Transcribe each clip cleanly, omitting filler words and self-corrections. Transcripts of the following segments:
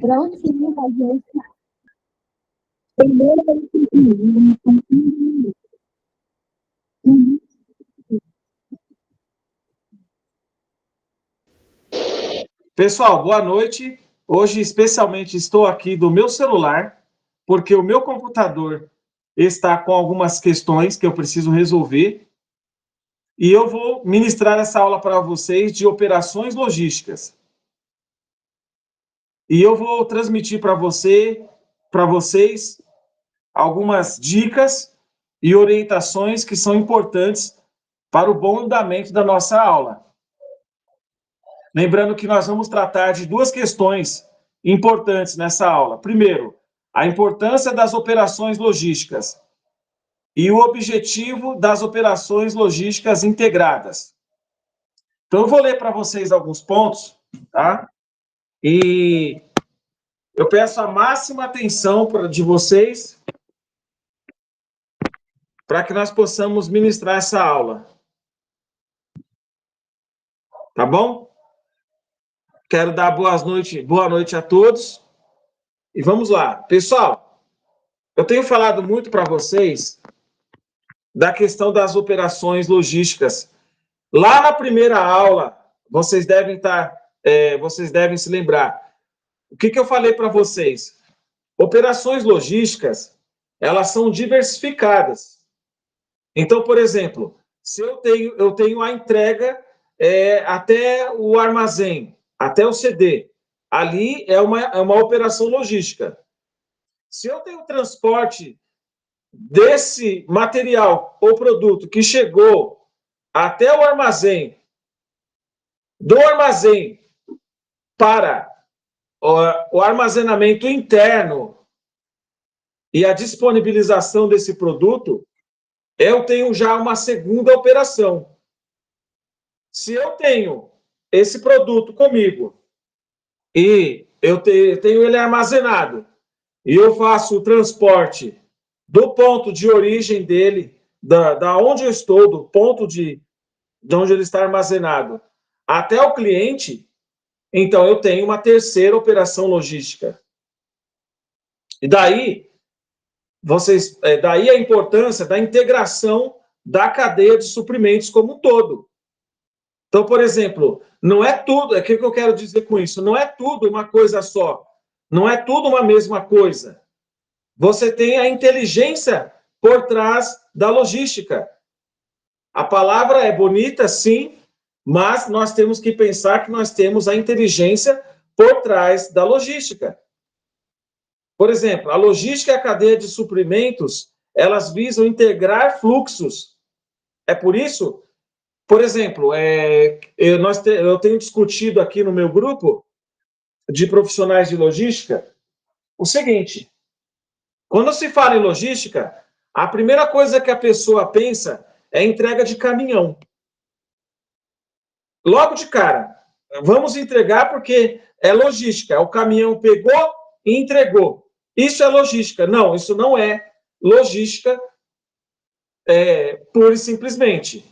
Prontinho, pode deixar. Pessoal, boa noite. Hoje, especialmente, estou aqui do meu celular, porque o meu computador está com algumas questões que eu preciso resolver. E eu vou ministrar essa aula para vocês de operações logísticas. E eu vou transmitir para vocês, algumas dicas e orientações que são importantes para o bom andamento da nossa aula. Lembrando que nós vamos tratar de duas questões importantes nessa aula. Primeiro, a importância das operações logísticas e o objetivo das operações logísticas integradas. Então, eu vou ler para vocês alguns pontos, tá? E eu peço a máxima atenção de vocês para que nós possamos ministrar essa aula. Tá bom? Quero dar boa noite a todos. E vamos lá. Pessoal, eu tenho falado muito para vocês da questão das operações logísticas. Lá na primeira aula, vocês devem se lembrar. O que eu falei para vocês? Operações logísticas, elas são diversificadas. Então, por exemplo, se eu tenho a entrega até o armazém, até o CD, ali é uma operação logística. Se eu tenho transporte desse material ou produto que chegou até o armazém, do armazém para o armazenamento interno e a disponibilização desse produto, eu tenho já uma segunda operação. Se eu tenho esse produto comigo e eu tenho ele armazenado e eu faço o transporte do ponto de origem dele, da onde eu estou, do ponto de onde ele está armazenado, até o cliente, então eu tenho uma terceira operação logística. E daí a importância da integração da cadeia de suprimentos como um todo. Então, por exemplo, não é tudo, o que eu quero dizer com isso? Não é tudo uma coisa só, não é tudo uma mesma coisa. Você tem a inteligência por trás da logística. A palavra é bonita, sim, mas nós temos que pensar que nós temos a inteligência por trás da logística. Por exemplo, a logística e a cadeia de suprimentos, elas visam integrar fluxos. É por isso, por exemplo, eu tenho discutido aqui no meu grupo de profissionais de logística o seguinte: quando se fala em logística, a primeira coisa que a pessoa pensa é entrega de caminhão. Logo de cara, vamos entregar porque é logística. O caminhão pegou e entregou. Isso é logística. Não, isso não é logística pura e simplesmente.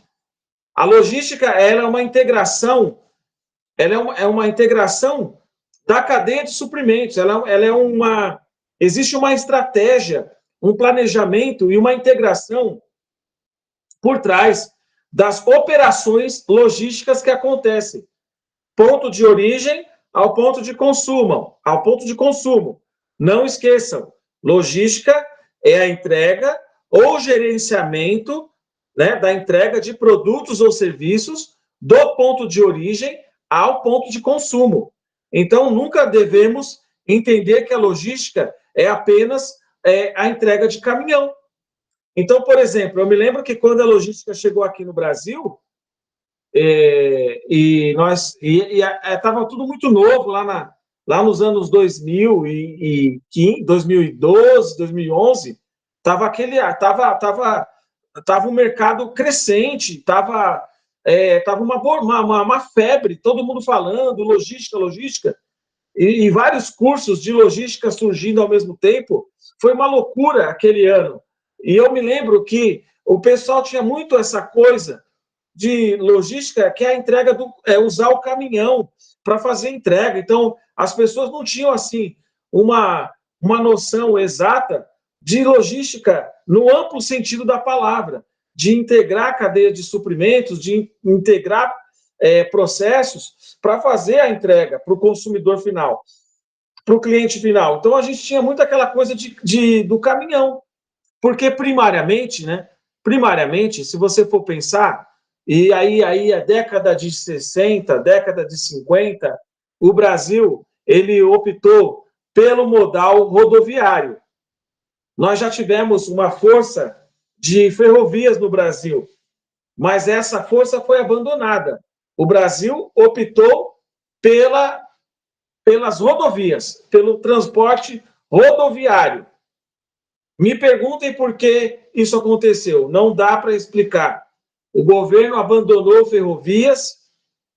A logística ela é uma integração, é uma integração da cadeia de suprimentos. Existe uma estratégia, um planejamento e uma integração por trás das operações logísticas que acontecem. Ponto de origem ao ponto de consumo. Não esqueçam, logística é a entrega ou gerenciamento, né, da entrega de produtos ou serviços do ponto de origem ao ponto de consumo. Então, nunca devemos entender que a logística é apenas a entrega de caminhão. Então, por exemplo, eu me lembro que quando a logística chegou aqui no Brasil, estava tudo muito novo lá nos anos 2015, 2012, 2011, tava um mercado crescente, tava uma febre, todo mundo falando logística, e vários cursos de logística surgindo ao mesmo tempo. Foi uma loucura aquele ano. E eu me lembro que o pessoal tinha muito essa coisa de logística, que é a entrega usar o caminhão para fazer entrega. Então, as pessoas não tinham, assim, uma noção exata de logística no amplo sentido da palavra, de integrar a cadeia de suprimentos, de integrar processos para fazer a entrega para o consumidor final, para o cliente final. Então, a gente tinha muito aquela coisa do caminhão, porque primariamente, né? Primariamente, se você for pensar, e aí a década de 60, década de 50, o Brasil ele optou pelo modal rodoviário. Nós já tivemos uma força de ferrovias no Brasil, mas essa força foi abandonada. O Brasil optou pelas rodovias, pelo transporte rodoviário. Me perguntem por que isso aconteceu. Não dá para explicar. O governo abandonou ferrovias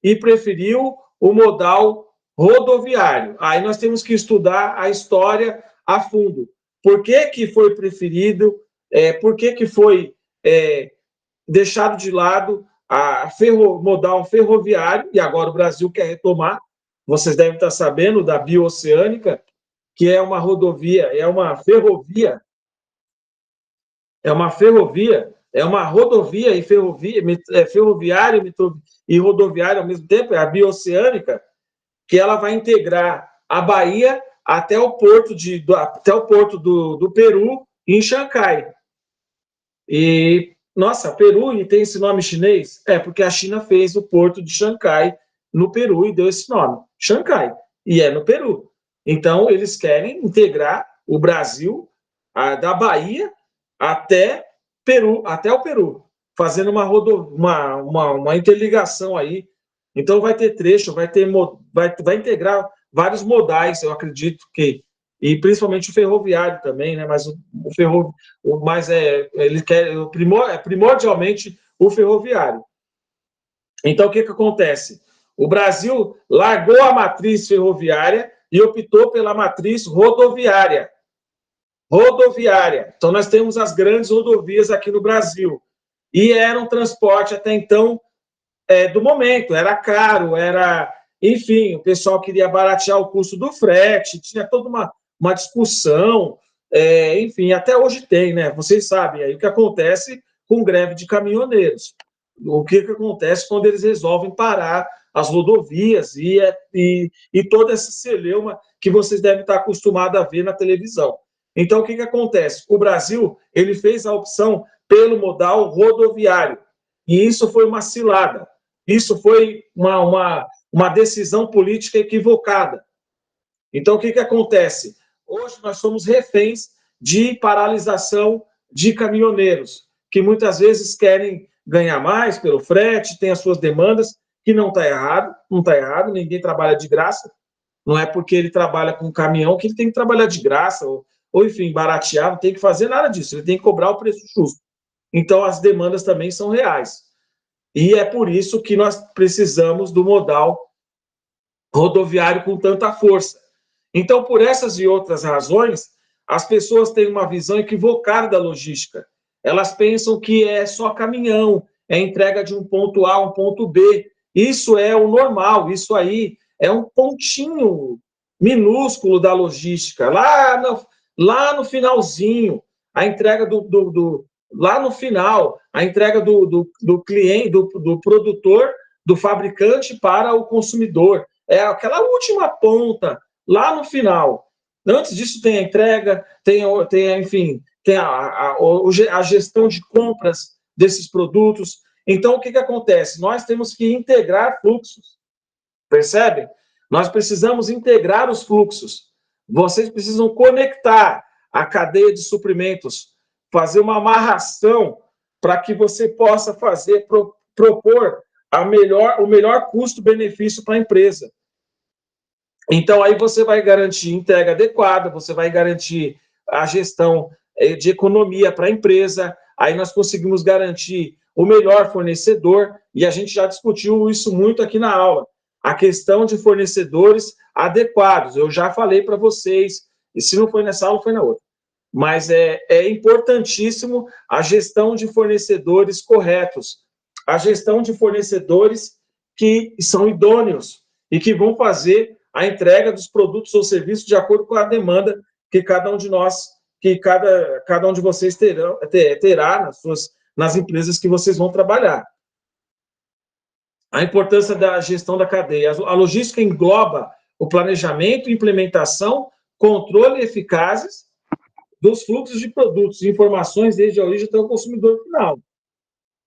e preferiu o modal rodoviário. Aí nós temos que estudar a história a fundo. Por que foi preferido, por que foi deixado de lado a modal ferroviário, e agora o Brasil quer retomar. Vocês devem estar sabendo da Bioceânica, que é uma rodovia, é uma ferrovia, é uma rodovia e ferroviária e rodoviária ao mesmo tempo, é a Bioceânica, que ela vai integrar a Bahia até o porto do Peru, em Xangai. E, nossa, Peru e tem esse nome chinês? É, porque a China fez o porto de Xangai no Peru e deu esse nome, Xangai, e é no Peru. Então, eles querem integrar o Brasil da Bahia até o Peru, fazendo uma interligação aí. Então, vai ter trecho, vai integrar vários modais, eu acredito que, e principalmente o ferroviário também, né? Mas ele quer primordialmente o ferroviário. Então, o que acontece? O Brasil largou a matriz ferroviária e optou pela matriz rodoviária. Então, nós temos as grandes rodovias aqui no Brasil. E era um transporte, até então, do momento. Era caro, enfim, o pessoal queria baratear o custo do frete, tinha toda uma discussão, enfim, até hoje tem, né? Vocês sabem aí o que acontece com greve de caminhoneiros. O que acontece quando eles resolvem parar as rodovias e toda essa celeuma que vocês devem estar acostumados a ver na televisão. Então, o que acontece? O Brasil ele fez a opção pelo modal rodoviário, e isso foi uma cilada. Isso foi uma decisão política equivocada. Então, o que acontece? Hoje nós somos reféns de paralisação de caminhoneiros, que muitas vezes querem ganhar mais pelo frete, tem as suas demandas, que não está errado, ninguém trabalha de graça, não é porque ele trabalha com caminhão que ele tem que trabalhar de graça, ou enfim, baratear, não tem que fazer nada disso, ele tem que cobrar o preço justo. Então, as demandas também são reais. E é por isso que nós precisamos do modal rodoviário com tanta força. Então, por essas e outras razões, as pessoas têm uma visão equivocada da logística. Elas pensam que é só caminhão, é entrega de um ponto A a um ponto B. Isso é o normal, isso aí é um pontinho minúsculo da logística. Lá no finalzinho, a entrega lá no final, a entrega do cliente, do produtor, do fabricante para o consumidor. É aquela última ponta, lá no final. Antes disso tem a entrega, enfim, tem a gestão de compras desses produtos. Então, o que acontece? Nós temos que integrar fluxos, percebem? Nós precisamos integrar os fluxos. Vocês precisam conectar a cadeia de suprimentos, fazer uma amarração para que você possa propor o melhor custo-benefício para a empresa. Então, aí você vai garantir entrega adequada, você vai garantir a gestão de economia para a empresa, aí nós conseguimos garantir o melhor fornecedor, e a gente já discutiu isso muito aqui na aula, a questão de fornecedores adequados. Eu já falei para vocês, e se não foi nessa aula, foi na outra. Mas é importantíssimo a gestão de fornecedores corretos, a gestão de fornecedores que são idôneos e que vão fazer a entrega dos produtos ou serviços de acordo com a demanda que cada um de nós, que cada um de vocês terá nas empresas que vocês vão trabalhar. A importância da gestão da cadeia. A logística engloba o planejamento, implementação, controle eficazes dos fluxos de produtos e informações desde a origem até o consumidor final.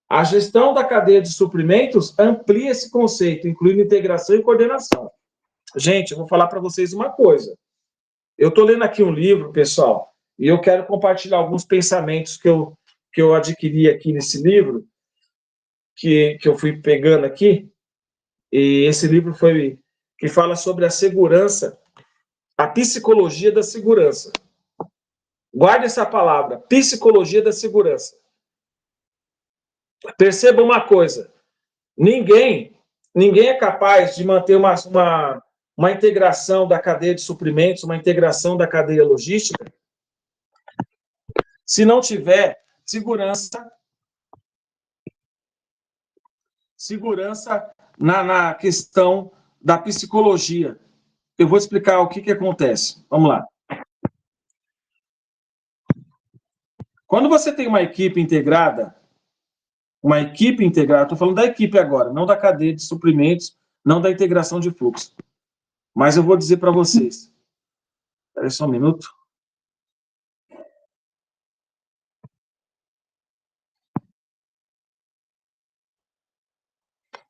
A gestão da cadeia de suprimentos amplia esse conceito, incluindo integração e coordenação. Gente, eu vou falar para vocês uma coisa. Eu estou lendo aqui um livro, pessoal, e eu quero compartilhar alguns pensamentos que eu adquiri aqui nesse livro, que eu fui pegando aqui, e esse livro que fala sobre a segurança, a psicologia da segurança. Guarde essa palavra, psicologia da segurança. Perceba uma coisa, ninguém é capaz de manter uma integração da cadeia de suprimentos, uma integração da cadeia logística, se não tiver segurança na questão da psicologia. Eu vou explicar o que acontece. Vamos lá. Quando você tem uma equipe integrada, estou falando da equipe agora, não da cadeia de suprimentos, não da integração de fluxo. Mas eu vou dizer para vocês. Espera aí só um minuto.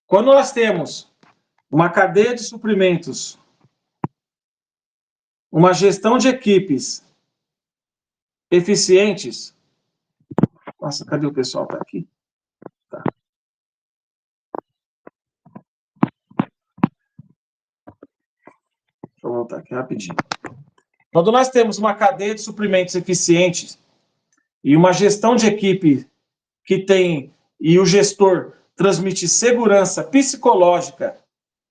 Quando nós temos uma cadeia de suprimentos, uma gestão de equipes eficientes... Nossa, cadê o pessoal? Está aqui? Tá. Deixa eu voltar aqui rapidinho. Quando nós temos uma cadeia de suprimentos eficientes e uma gestão de equipe e o gestor transmite segurança psicológica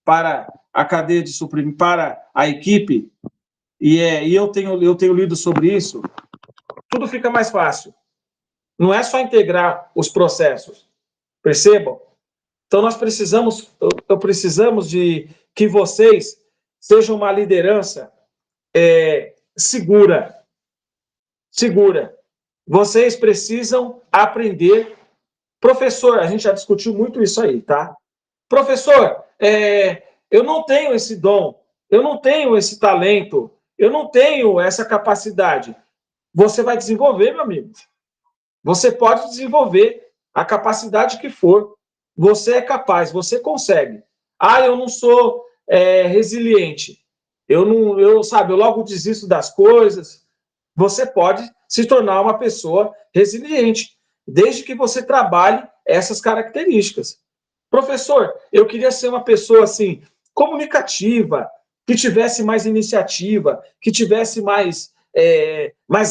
para a cadeia de suprimentos, para a equipe, e eu tenho lido sobre isso, tudo fica mais fácil. Não é só integrar os processos, percebam? Então nós precisamos de que vocês sejam uma liderança segura. Vocês precisam aprender. Professor, a gente já discutiu muito isso aí, tá? Professor, eu não tenho esse dom, eu não tenho esse talento, eu não tenho essa capacidade. Você vai desenvolver, meu amigo. Você pode desenvolver a capacidade que for. Você é capaz, você consegue. Eu não sou resiliente. Eu logo desisto das coisas. Você pode se tornar uma pessoa resiliente, desde que você trabalhe essas características. Professor, eu queria ser uma pessoa assim, comunicativa, que tivesse mais iniciativa, que tivesse mais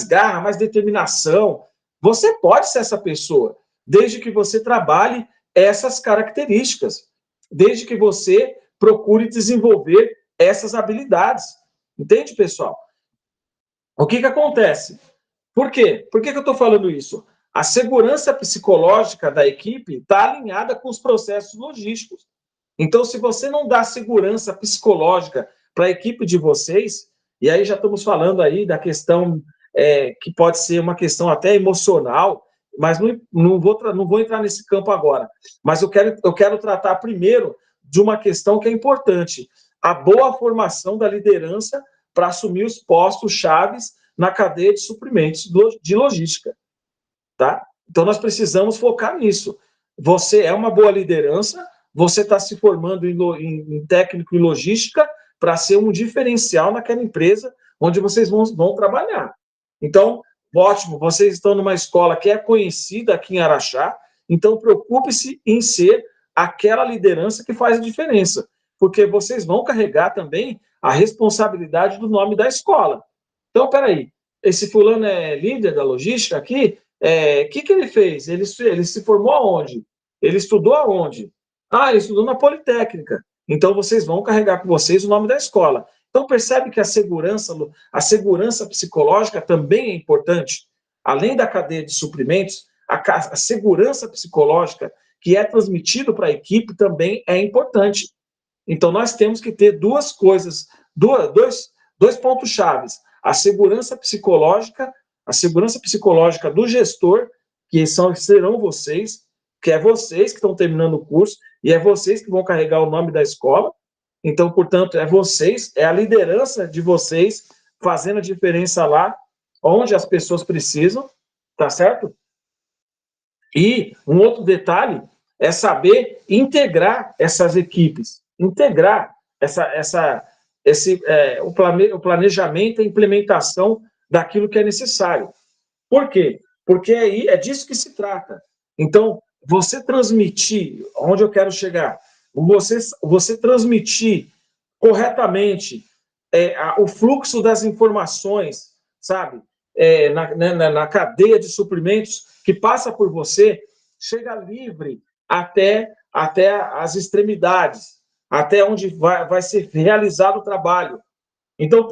garra, mais determinação. Você pode ser essa pessoa, desde que você trabalhe essas características, desde que você procure desenvolver essas habilidades. Entende, pessoal? O que acontece? Por quê? Por que eu estou falando isso? A segurança psicológica da equipe está alinhada com os processos logísticos. Então, se você não dá segurança psicológica para a equipe de vocês, e aí já estamos falando aí da questão que pode ser uma questão até emocional, mas não vou entrar nesse campo agora. Mas eu quero tratar primeiro de uma questão que é importante, a boa formação da liderança para assumir os postos chaves na cadeia de suprimentos de logística. Tá? Então, nós precisamos focar nisso. Você é uma boa liderança, você está se formando em técnico em logística para ser um diferencial naquela empresa onde vocês vão trabalhar. Então, ótimo, vocês estão numa escola que é conhecida aqui em Araxá, então preocupe-se em ser aquela liderança que faz a diferença, porque vocês vão carregar também a responsabilidade do nome da escola. Então, peraí, esse fulano é líder da logística aqui? Que ele fez? Ele se formou aonde? Ele estudou aonde? Ele estudou na Politécnica. Então, vocês vão carregar com vocês o nome da escola. Então, percebe que a segurança psicológica também é importante. Além da cadeia de suprimentos, a segurança psicológica que é transmitido para a equipe também é importante. Então, nós temos que ter duas coisas dois pontos chaves: a segurança psicológica do gestor, serão vocês, que é vocês que estão terminando o curso, e é vocês que vão carregar o nome da escola. Então, portanto, é vocês, é a liderança de vocês fazendo a diferença lá onde as pessoas precisam, tá certo? E um outro detalhe é saber integrar essas equipes, integrar o planejamento e a implementação daquilo que é necessário. Por quê? Porque aí é disso que se trata. Então, você transmitir, onde eu quero chegar, você transmitir corretamente o fluxo das informações, sabe? Na cadeia de suprimentos que passa por você, chega livre até as extremidades, até onde vai ser realizado o trabalho. Então,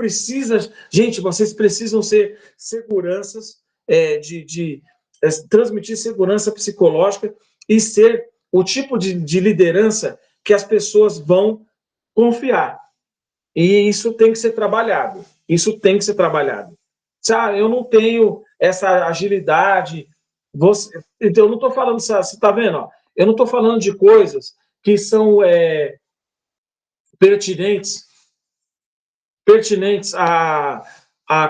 gente, vocês precisam ser seguranças, transmitir segurança psicológica e ser o tipo de liderança que as pessoas vão confiar. E isso tem que ser trabalhado. Isso tem que ser trabalhado. Eu não tenho essa agilidade. Então, eu não estou falando, você está vendo? Ó, eu não estou falando de coisas que são pertinentes a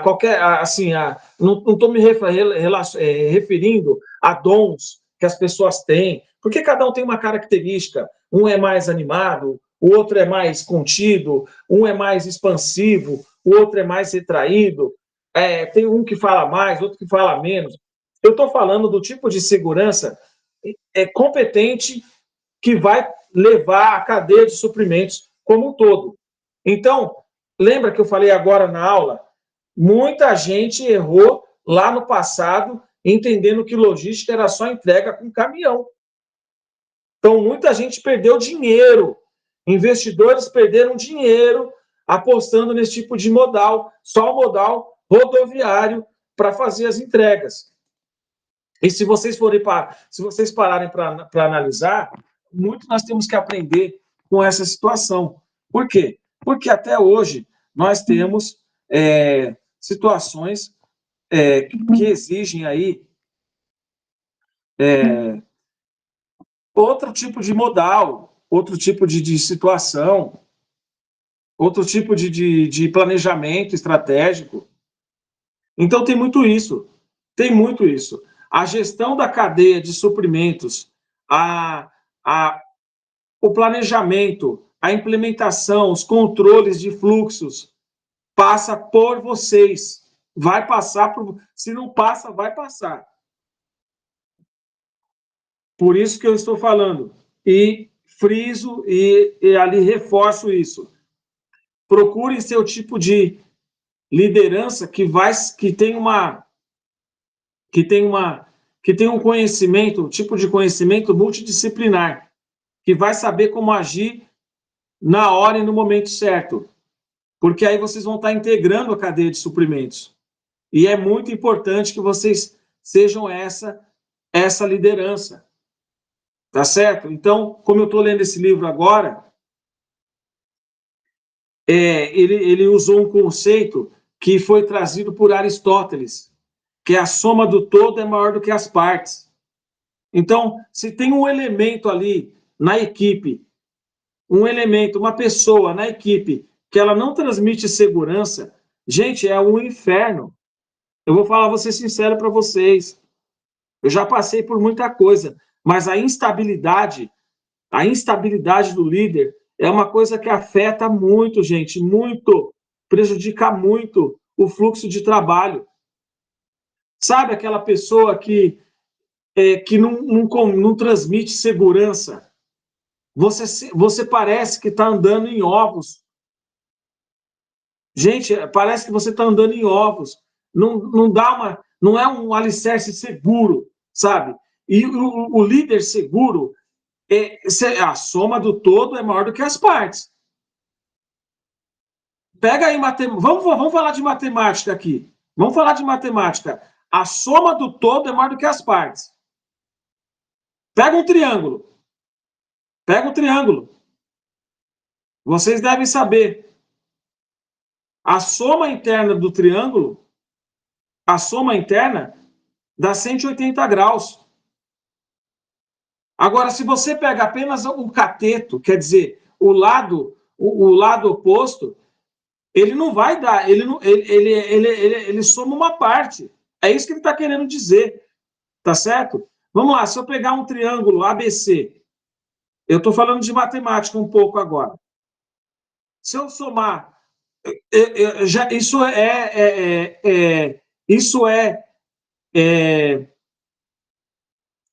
qualquer. Não estou me referindo a dons que as pessoas têm, porque cada um tem uma característica. Um é mais animado, o outro é mais contido, um é mais expansivo, o outro é mais retraído. Tem um que fala mais, outro que fala menos. Eu estou falando do tipo de segurança competente que vai levar a cadeia de suprimentos como um todo. Então, lembra que eu falei agora na aula? Muita gente errou lá no passado, entendendo que logística era só entrega com caminhão. Então, muita gente perdeu dinheiro. Investidores perderam dinheiro apostando nesse tipo de modal, só o modal rodoviário para fazer as entregas. E se vocês pararem para analisar, muito nós temos que aprender com essa situação. Por quê? Porque até hoje nós temos situações que exigem aí outro tipo de modal, outro tipo de situação, outro tipo de planejamento estratégico. Então tem muito isso. Tem muito isso. A gestão da cadeia de suprimentos, o planejamento, a implementação, os controles de fluxos, passa por vocês. Vai passar por. Se não passa, vai passar. Por isso que eu estou falando. E friso e ali reforço isso. Procure ser o tipo de liderança que tem um conhecimento, um tipo de conhecimento multidisciplinar, que vai saber como agir na hora e no momento certo. Porque aí vocês vão estar integrando a cadeia de suprimentos. E é muito importante que vocês sejam essa liderança. Tá certo? Então, como eu estou lendo esse livro agora, ele usou um conceito que foi trazido por Aristóteles, que a soma do todo é maior do que as partes. Então, se tem um elemento ali na equipe, uma pessoa na equipe, que ela não transmite segurança, gente, é um inferno. Eu vou ser sincero para vocês. Eu já passei por muita coisa, mas a instabilidade do líder é uma coisa que afeta muito, gente, muito, prejudica muito o fluxo de trabalho. Sabe aquela pessoa que não transmite segurança? Você parece que está andando em ovos. Gente, parece que você está andando em ovos. Não é um alicerce seguro, sabe? E o líder seguro, a soma do todo é maior do que as partes. Pega aí vamos falar de matemática aqui. Vamos falar de matemática. A soma do todo é maior do que as partes. Pega um triângulo. Pega um triângulo. Vocês devem saber. A soma interna do triângulo, a soma interna dá 180 graus. Agora, se você pega apenas o cateto, quer dizer, o lado oposto, ele não vai dar, ele soma uma parte. É isso que ele está querendo dizer, tá certo? Vamos lá, se eu pegar um triângulo ABC, eu estou falando de matemática um pouco agora. Se eu somar, isso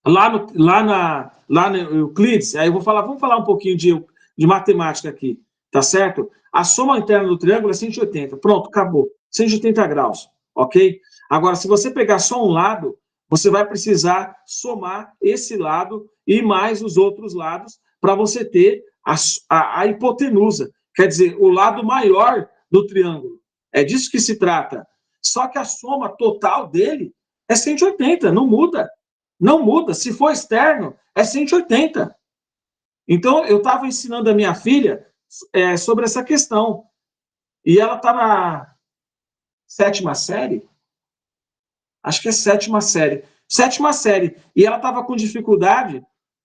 lá no Euclides, aí eu vamos falar um pouquinho de matemática aqui, tá certo? A soma interna do triângulo é 180. Pronto, acabou. 180 graus, ok? Agora, se você pegar só um lado, você vai precisar somar esse lado e mais os outros lados para você ter a hipotenusa, quer dizer, o lado maior do triângulo. É disso que se trata. Só que a soma total dele é 180, não muda. Não muda. Se for externo, é 180. Então, eu estava ensinando a minha filha sobre essa questão. E ela está na sétima série? Acho que é sétima série. Sétima série. E ela estava com dificuldade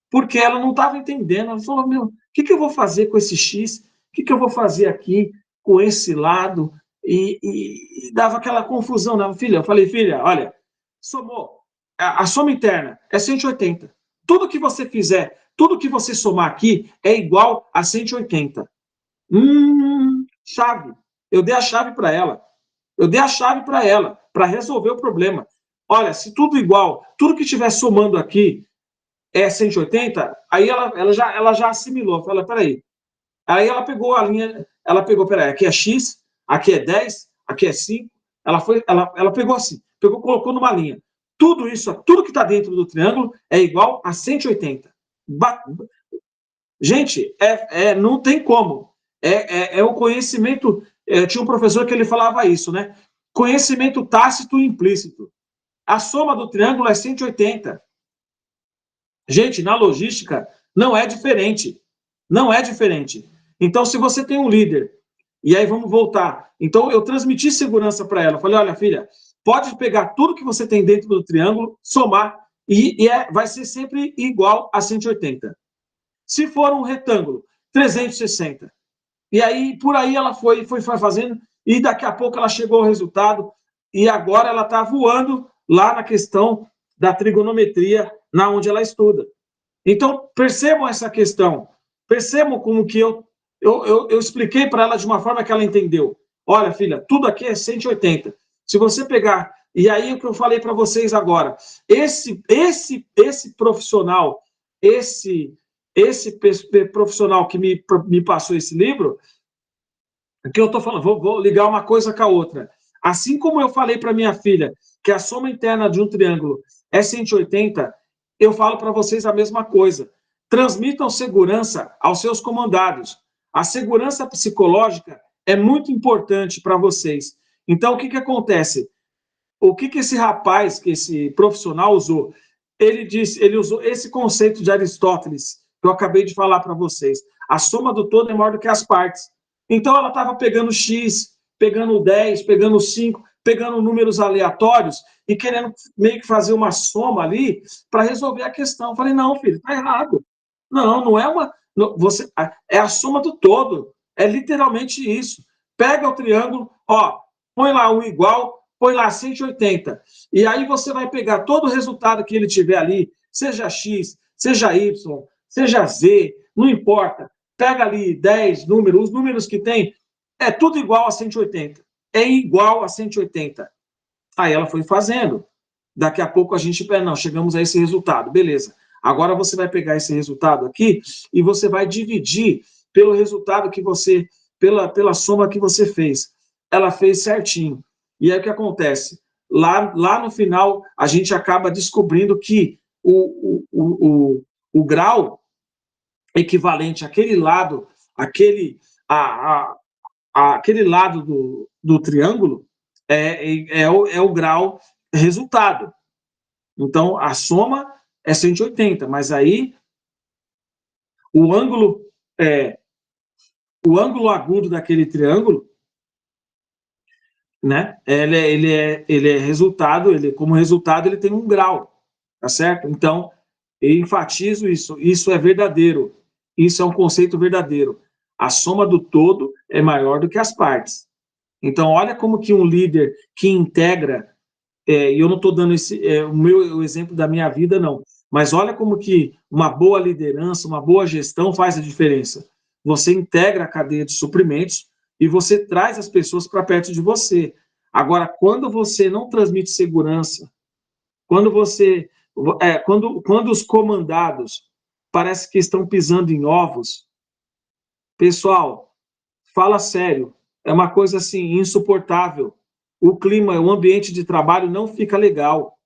porque ela não estava entendendo. Ela falou, meu, o que eu vou fazer com esse X? O que eu vou fazer aqui com esse lado? E dava aquela confusão, né? Filha, eu falei, filha, olha, somou. A soma interna é 180. Tudo que você fizer, tudo que você somar aqui é igual a 180. Chave. Eu dei a chave para ela. Eu dei a chave para ela, para resolver o problema. Olha, se tudo igual, tudo que estiver somando aqui é 180, aí ela já assimilou. Fala, peraí. Aí ela pegou a linha, peraí, aqui é X, aqui é 10, aqui é 5. Ela pegou assim, colocou numa linha. Tudo isso, tudo que está dentro do triângulo é igual a 180. Gente, não tem como. É o conhecimento. Tinha um professor que ele falava isso, né? Conhecimento tácito e implícito. A soma do triângulo é 180. Gente, na logística não é diferente. Não é diferente. Então, se você tem um líder, e aí vamos voltar. Então, eu transmiti segurança para ela. Eu falei, olha, filha, pode pegar tudo que você tem dentro do triângulo, somar, vai ser sempre igual a 180. Se for um retângulo, 360. E aí, por aí ela foi fazendo, e daqui a pouco ela chegou ao resultado, e agora ela está voando lá na questão da trigonometria, na onde ela estuda. Então, percebam essa questão. Percebam como que eu expliquei para ela de uma forma que ela entendeu. Olha, filha, tudo aqui é 180. Se você pegar... E aí, o que eu falei para vocês agora. Esse profissional, esse profissional que me passou esse livro, que eu estou falando, vou ligar uma coisa com a outra. Assim como eu falei para minha filha que a soma interna de um triângulo é 180, eu falo para vocês a mesma coisa. Transmitam segurança aos seus comandados. A segurança psicológica é muito importante para vocês. Então, o que acontece? O que esse rapaz, que esse profissional usou? Ele usou esse conceito de Aristóteles, que eu acabei de falar para vocês. A soma do todo é maior do que as partes. Então, ela estava pegando X, pegando 10, pegando 5, pegando números aleatórios e querendo meio que fazer uma soma ali para resolver a questão. Eu falei, não, filho, está errado. Não é uma... é a soma do todo. É literalmente isso. Pega o triângulo, põe lá um igual, põe lá 180. E aí você vai pegar todo o resultado que ele tiver ali, seja X, seja Y, seja Z, não importa. Pega ali 10 números, os números que tem, é tudo igual a 180. É igual a 180. Aí ela foi fazendo. Daqui a pouco a gente, não, chegamos a esse resultado, beleza. Agora você vai pegar esse resultado aqui e você vai dividir pelo resultado que você, pela soma que você fez. Ela fez certinho. E aí o que acontece? Lá no final, a gente acaba descobrindo que o grau equivalente àquele lado, aquele lado do triângulo é o grau resultado. Então, a soma é 180, mas aí o ângulo agudo daquele triângulo né? Ele é resultado, como resultado, ele tem um grau, tá certo? Então, eu enfatizo isso, isso é verdadeiro, isso é um conceito verdadeiro. A soma do todo é maior do que as partes. Então, olha como que um líder que integra, e eu não estou dando o exemplo da minha vida, não, mas olha como que uma boa liderança, uma boa gestão faz a diferença. Você integra a cadeia de suprimentos e você traz as pessoas para perto de você. Agora, quando você não transmite segurança, quando você, quando os comandados parece que estão pisando em ovos, pessoal, fala sério, é uma coisa assim insuportável. O clima, o ambiente de trabalho não fica legal,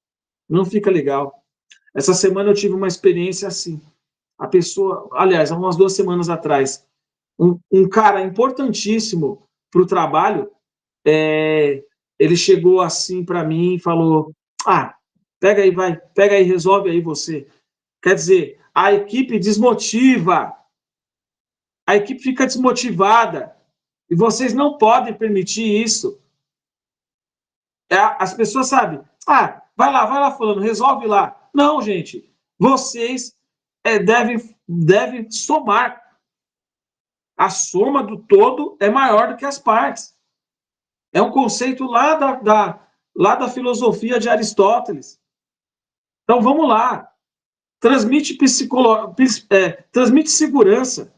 não fica legal. Essa semana eu tive uma experiência assim. A pessoa, aliás, há umas 2 semanas atrás, um cara importantíssimo para o trabalho, ele chegou assim para mim e falou: "Ah, pega aí, vai, pega aí, resolve aí você." Quer dizer, a equipe desmotiva, a equipe fica desmotivada e vocês não podem permitir isso. As pessoas sabem, vai lá, fulano, resolve lá. Não, gente, vocês devem somar. A soma do todo é maior do que as partes. É um conceito lá da filosofia de Aristóteles. Então vamos lá. Transmite, transmite segurança.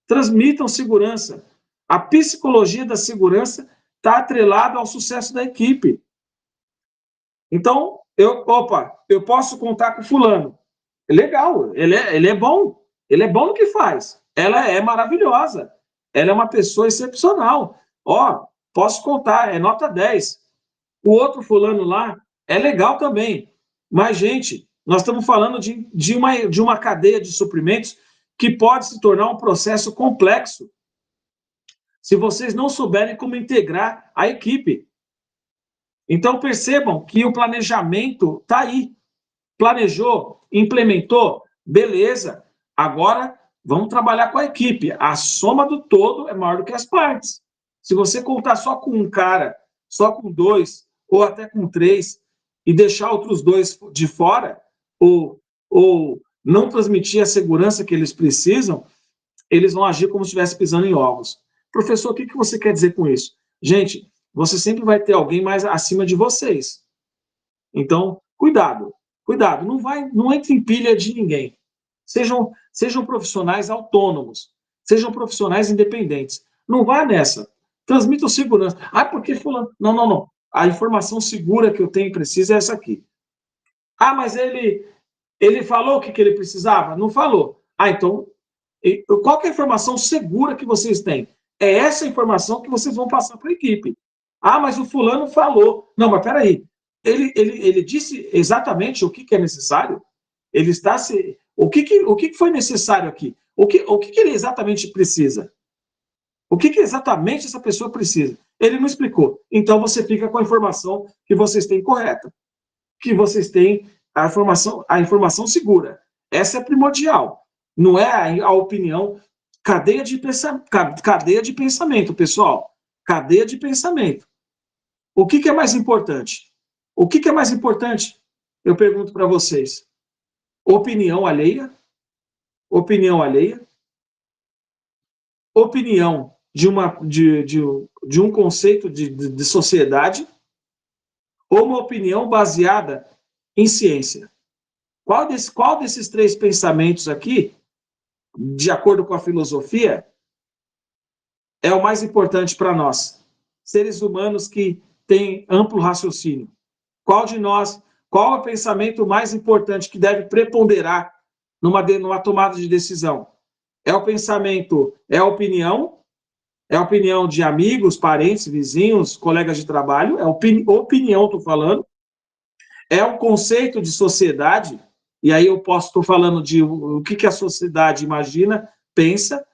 Transmitam segurança. A psicologia da segurança está atrelada ao sucesso da equipe. Então, eu posso contar com fulano. Legal, ele é bom. Ele é bom no que faz. Ela é maravilhosa. Ela é uma pessoa excepcional. Posso contar, é nota 10. O outro fulano lá é legal também. Mas, gente, nós estamos falando de uma cadeia de suprimentos que pode se tornar um processo complexo se vocês não souberem como integrar a equipe. Então, percebam que o planejamento está aí. Planejou, implementou, beleza. Agora, vamos trabalhar com a equipe. A soma do todo é maior do que as partes. Se você contar só com um cara, só com 2, ou até com 3, e deixar outros 2 de fora, ou não transmitir a segurança que eles precisam, eles vão agir como se estivesse pisando em ovos. Professor, o que você quer dizer com isso? Gente, você sempre vai ter alguém mais acima de vocês. Então, cuidado, cuidado, não entre em pilha de ninguém. Sejam profissionais autônomos, sejam profissionais independentes. Não vá nessa. Transmitam segurança. Porque fulano... Não. A informação segura que eu tenho e preciso é essa aqui. Mas ele falou o que ele precisava? Não falou. Então, qual que é a informação segura que vocês têm? É essa informação que vocês vão passar para a equipe. Mas o fulano falou. Não, mas peraí. Ele disse exatamente o que é necessário? Ele está se... O que foi necessário aqui? O que ele exatamente precisa? O que exatamente essa pessoa precisa? Ele não explicou. Então você fica com a informação que vocês têm correta, que vocês têm a informação segura. Essa é primordial. Não é a opinião. Cadeia de pensamento, pessoal. Cadeia de pensamento. O que é mais importante? O que é mais importante? Eu pergunto para vocês. Opinião alheia? Opinião alheia? Opinião de um conceito de sociedade? Ou uma opinião baseada em ciência? Qual desses 3 pensamentos aqui, de acordo com a filosofia, é o mais importante para nós, seres humanos que têm amplo raciocínio? Qual é o pensamento mais importante que deve preponderar numa tomada de decisão? É o pensamento, é a opinião de amigos, parentes, vizinhos, colegas de trabalho, opinião, estou falando, é o conceito de sociedade, e aí eu estou falando de o que a sociedade imagina, pensa,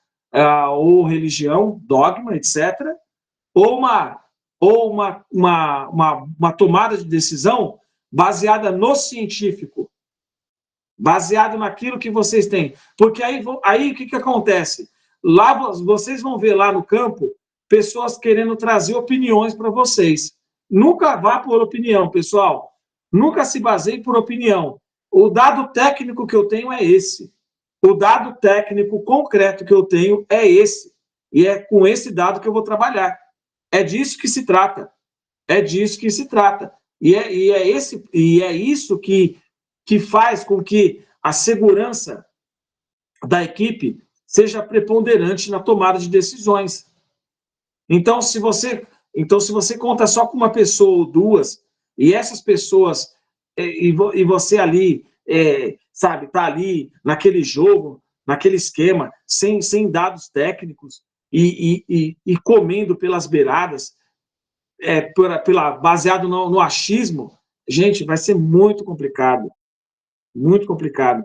ou religião, dogma, etc., ou uma tomada de decisão baseada no científico, baseado naquilo que vocês têm. Porque aí o que acontece? Lá vocês vão ver lá no campo pessoas querendo trazer opiniões para vocês. Nunca vá por opinião, pessoal. Nunca se baseie por opinião. O dado técnico que eu tenho é esse. O dado técnico concreto que eu tenho é esse. E é com esse dado que eu vou trabalhar. É disso que se trata. É disso que se trata. E é isso que faz com que a segurança da equipe seja preponderante na tomada de decisões. Então, se você conta só com uma pessoa ou duas, e essas pessoas, e você ali, sabe, tá ali naquele jogo, naquele esquema, sem dados técnicos, e comendo pelas beiradas, baseado no achismo, gente, vai ser muito complicado. Muito complicado.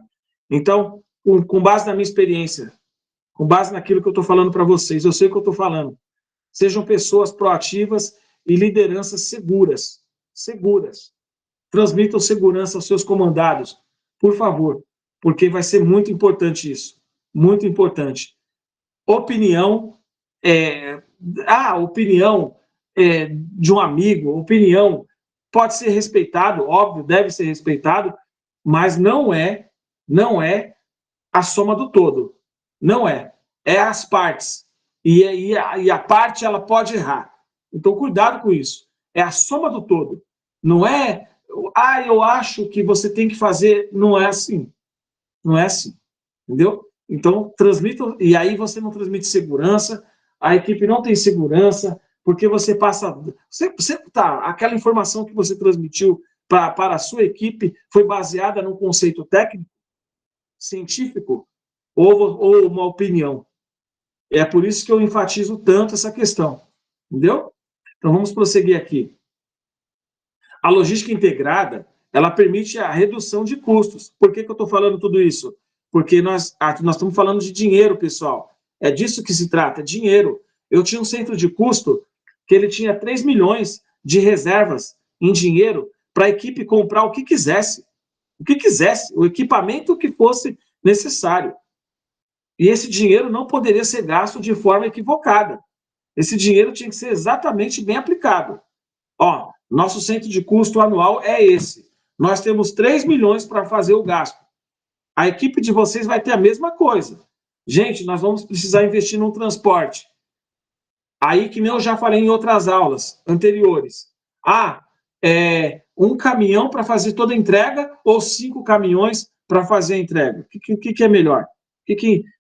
Então, com base na minha experiência, com base naquilo que eu estou falando para vocês, eu sei o que eu estou falando. Sejam pessoas proativas e lideranças seguras. Seguras. Transmitam segurança aos seus comandados, por favor, porque vai ser muito importante isso. Muito importante. Opinião, opinião de um amigo, opinião pode ser respeitado, óbvio, deve ser respeitado, mas não é a soma do todo. Não é. É as partes. E a parte, ela pode errar. Então, cuidado com isso. É a soma do todo. Não é, eu acho que você tem que fazer. Não é assim. Não é assim. Entendeu? Então, transmitam. E aí você não transmite segurança, a equipe não tem segurança, porque você passa. Aquela informação que você transmitiu para a sua equipe foi baseada num conceito técnico, científico, ou uma opinião. É por isso que eu enfatizo tanto essa questão. Entendeu? Então, vamos prosseguir aqui. A logística integrada, ela permite a redução de custos. Por que eu estou falando tudo isso? Porque nós estamos falando de dinheiro, pessoal. É disso que se trata, dinheiro. Eu tinha um centro de custo que ele tinha 3 milhões de reservas em dinheiro para a equipe comprar o que quisesse. O que quisesse, o equipamento que fosse necessário. E esse dinheiro não poderia ser gasto de forma equivocada. Esse dinheiro tinha que ser exatamente bem aplicado. Ó, nosso centro de custo anual é esse. Nós temos 3 milhões para fazer o gasto. A equipe de vocês vai ter a mesma coisa. Gente, nós vamos precisar investir num transporte. Aí, que nem eu já falei em outras aulas anteriores. Um caminhão para fazer toda a entrega ou 5 caminhões para fazer a entrega? O que é melhor?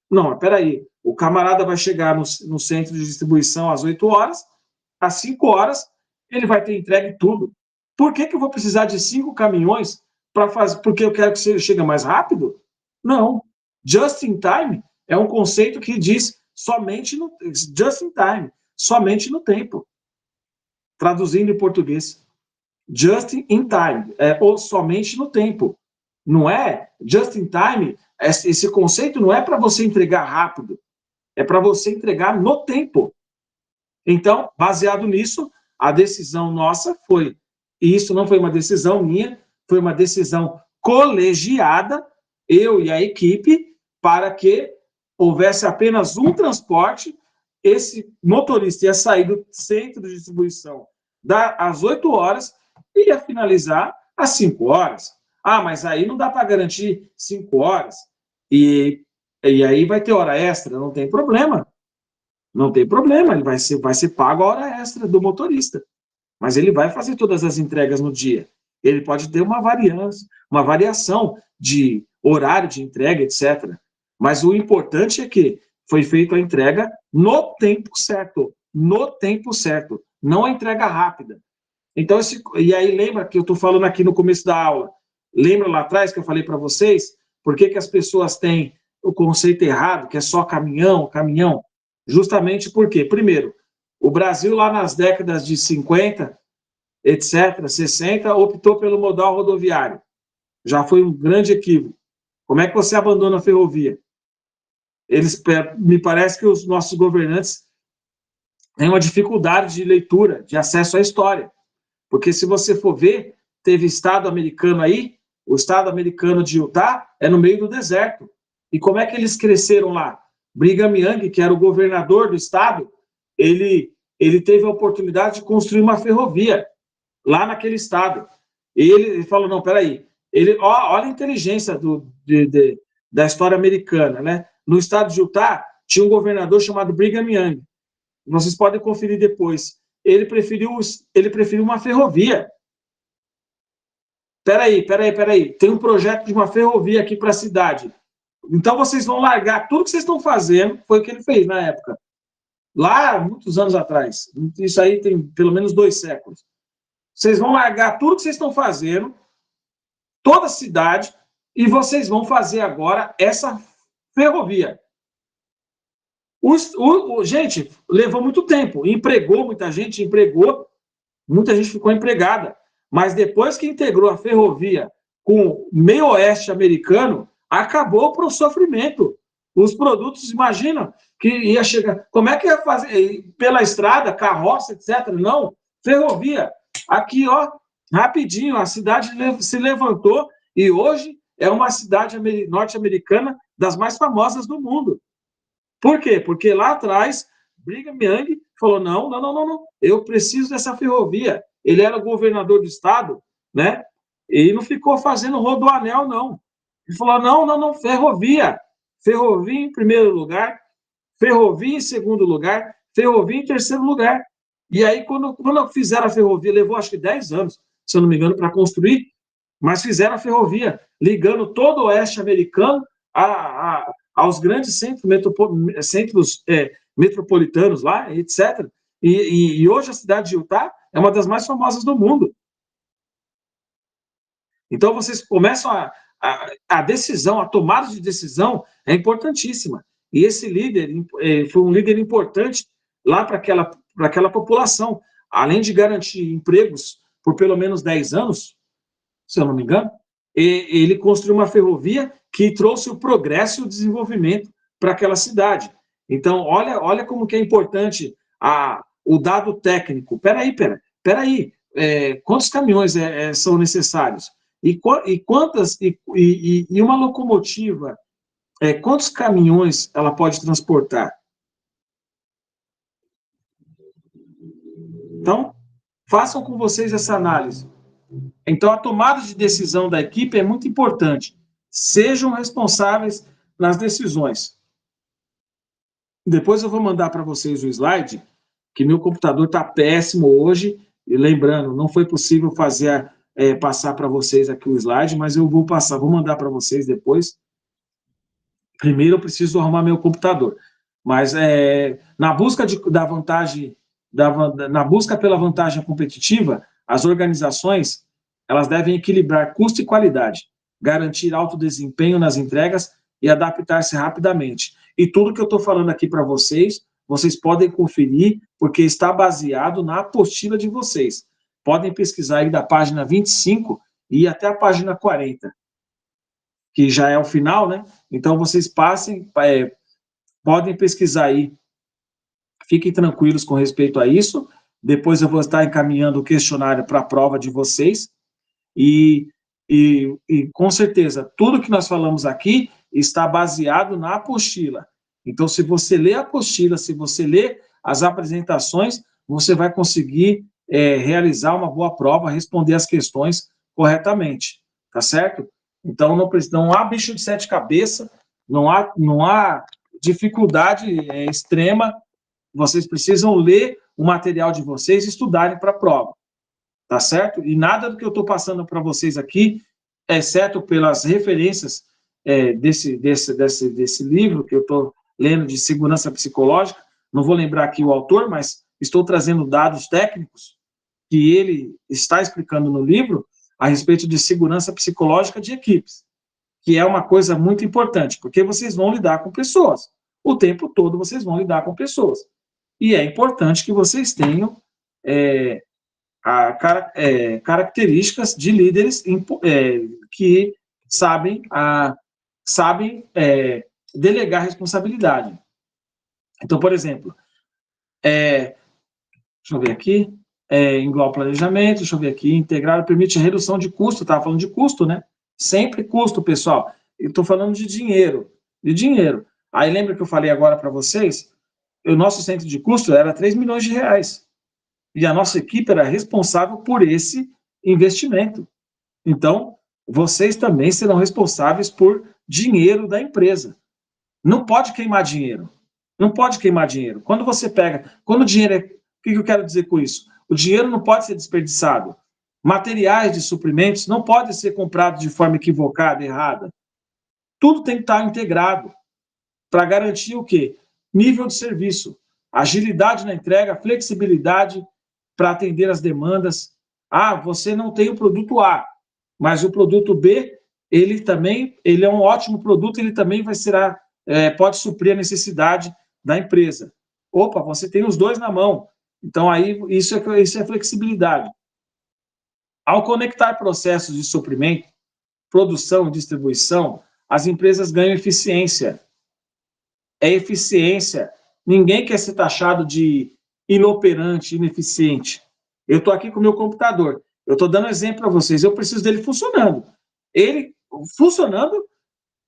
Não, espera aí. O camarada vai chegar no centro de distribuição às 8 horas, às 5 horas, ele vai ter entregue tudo. Por que eu vou precisar de 5 caminhões para fazer? Porque eu quero que você chegue mais rápido? Não. Just in time é um conceito que diz somente no just in time, somente no tempo. Traduzindo em português. Just in time, ou somente no tempo. Não é? Just in time, esse conceito não é para você entregar rápido, é para você entregar no tempo. Então, baseado nisso, a decisão nossa foi, e isso não foi uma decisão minha, foi uma decisão colegiada, eu e a equipe, para que houvesse apenas um transporte, esse motorista ia sair do centro de distribuição às 8 horas e ia finalizar às 5 horas. Mas aí não dá para garantir 5 horas. E aí vai ter hora extra, não tem problema. Não tem problema, ele vai ser pago a hora extra do motorista. Mas ele vai fazer todas as entregas no dia. Ele pode ter uma variação de horário de entrega, etc. Mas o importante é que foi feita a entrega no tempo certo. No tempo certo. Não a entrega rápida. Então, e aí lembra que eu estou falando aqui no começo da aula? Lembra lá atrás que eu falei para vocês? Por que as pessoas têm o conceito errado, que é só caminhão? Justamente porque, primeiro, o Brasil lá nas décadas de 50, etc., 60, optou pelo modal rodoviário. Já foi um grande equívoco. Como é que você abandona a ferrovia? Me parece que os nossos governantes têm uma dificuldade de leitura, de acesso à história. Porque se você for ver, teve estado americano aí, o estado americano de Utah é no meio do deserto. E como é que eles cresceram lá? Brigham Young, que era o governador do estado, ele teve a oportunidade de construir uma ferrovia. lá naquele estado. E ele falou, não, peraí, olha a inteligência da história americana, né? No estado de Utah, tinha um governador chamado Brigham Young. Vocês podem conferir depois. Ele preferiu uma ferrovia. Peraí. Tem um projeto de uma ferrovia aqui para a cidade. Então vocês vão largar tudo que vocês estão fazendo, foi o que ele fez na época. Lá, muitos anos atrás. Isso aí tem pelo menos 2 séculos. Vocês vão largar tudo que vocês estão fazendo, toda a cidade, e vocês vão fazer agora essa ferrovia. Gente, levou muito tempo, empregou muita gente, muita gente ficou empregada, mas depois que integrou a ferrovia com o meio oeste americano, acabou para o sofrimento. Os produtos, imagina, que ia chegar, como é que ia fazer, pela estrada, carroça, etc. Não, ferrovia. Aqui, ó, rapidinho, a cidade se levantou e hoje é uma cidade norte-americana das mais famosas do mundo. Por quê? Porque lá atrás, Brigham Young falou, não, eu preciso dessa ferrovia. Ele era governador do estado, né? E não ficou fazendo rodoanel, não. Ele falou, não, ferrovia. Ferrovia em primeiro lugar, ferrovia em segundo lugar, ferrovia em terceiro lugar. E aí, quando fizeram a ferrovia, levou acho que 10 anos, se eu não me engano, para construir, mas fizeram a ferrovia, ligando todo o oeste americano aos grandes centros metropolitanos lá, etc. E hoje a cidade de Utah é uma das mais famosas do mundo. Então, vocês começam a decisão, a tomada de decisão é importantíssima. E esse líder foi um líder importante lá para aquela população. Além de garantir empregos por pelo menos 10 anos, se eu não me engano, ele construiu uma ferrovia que trouxe o progresso e o desenvolvimento para aquela cidade. Então, olha como que é importante o dado técnico. Peraí, quantos caminhões são necessários? E uma locomotiva, quantos caminhões ela pode transportar? Então, façam com vocês essa análise. Então, a tomada de decisão da equipe é muito importante. Sejam responsáveis nas decisões. Depois eu vou mandar para vocês o slide, que meu computador está péssimo hoje, e lembrando, não foi possível passar para vocês aqui o slide, mas eu vou mandar para vocês depois. Primeiro eu preciso arrumar meu computador. Mas na busca na busca pela vantagem competitiva, as organizações elas devem equilibrar custo e qualidade, garantir alto desempenho nas entregas e adaptar-se rapidamente. E tudo que eu estou falando aqui para vocês, vocês podem conferir, porque está baseado na apostila de vocês. Podem pesquisar aí da página 25 e até a página 40, que já é o final, né? Então, vocês podem pesquisar aí. Fiquem tranquilos com respeito a isso. Depois eu vou estar encaminhando o questionário para a prova de vocês. E com certeza, tudo que nós falamos aqui está baseado na apostila. Então, se você ler a apostila, se você ler as apresentações, você vai conseguir realizar uma boa prova, responder as questões corretamente, tá certo? Então, não há bicho de 7 cabeças, não há dificuldade extrema, vocês precisam ler o material de vocês e estudarem para a prova. Tá certo? E nada do que eu estou passando para vocês aqui, exceto pelas referências desse livro que eu estou lendo de segurança psicológica, não vou lembrar aqui o autor, mas estou trazendo dados técnicos que ele está explicando no livro a respeito de segurança psicológica de equipes, que é uma coisa muito importante, porque vocês vão lidar com pessoas. O tempo todo vocês vão lidar com pessoas. E é importante que vocês tenham características de líderes que sabem delegar responsabilidade. Então, por exemplo, deixa eu ver aqui, engloba o planejamento, deixa eu ver aqui, integrar permite a redução de custo, estava falando de custo, né? Sempre custo, pessoal. Eu estou falando de dinheiro. Aí lembra que eu falei agora para vocês? O nosso centro de custo era 3 milhões de reais. E a nossa equipe era responsável por esse investimento. Então, vocês também serão responsáveis por dinheiro da empresa. Não pode queimar dinheiro. Não pode queimar dinheiro. Quando você pega... Quando o dinheiro é... O que eu quero dizer com isso? O dinheiro não pode ser desperdiçado. Materiais de suprimentos não podem ser comprados de forma equivocada, errada. Tudo tem que estar integrado para garantir o quê? Nível de serviço, agilidade na entrega, flexibilidade para atender as demandas. Ah, você não tem o produto A, mas o produto B, ele é um ótimo produto, ele também pode suprir a necessidade da empresa. Opa, você tem os dois na mão. Então, aí, isso é flexibilidade. Ao conectar processos de suprimento, produção e distribuição, as empresas ganham eficiência. É eficiência. Ninguém quer ser taxado de inoperante, ineficiente. Eu estou aqui com o meu computador. Eu estou dando exemplo para vocês. Eu preciso dele funcionando. Ele funcionando,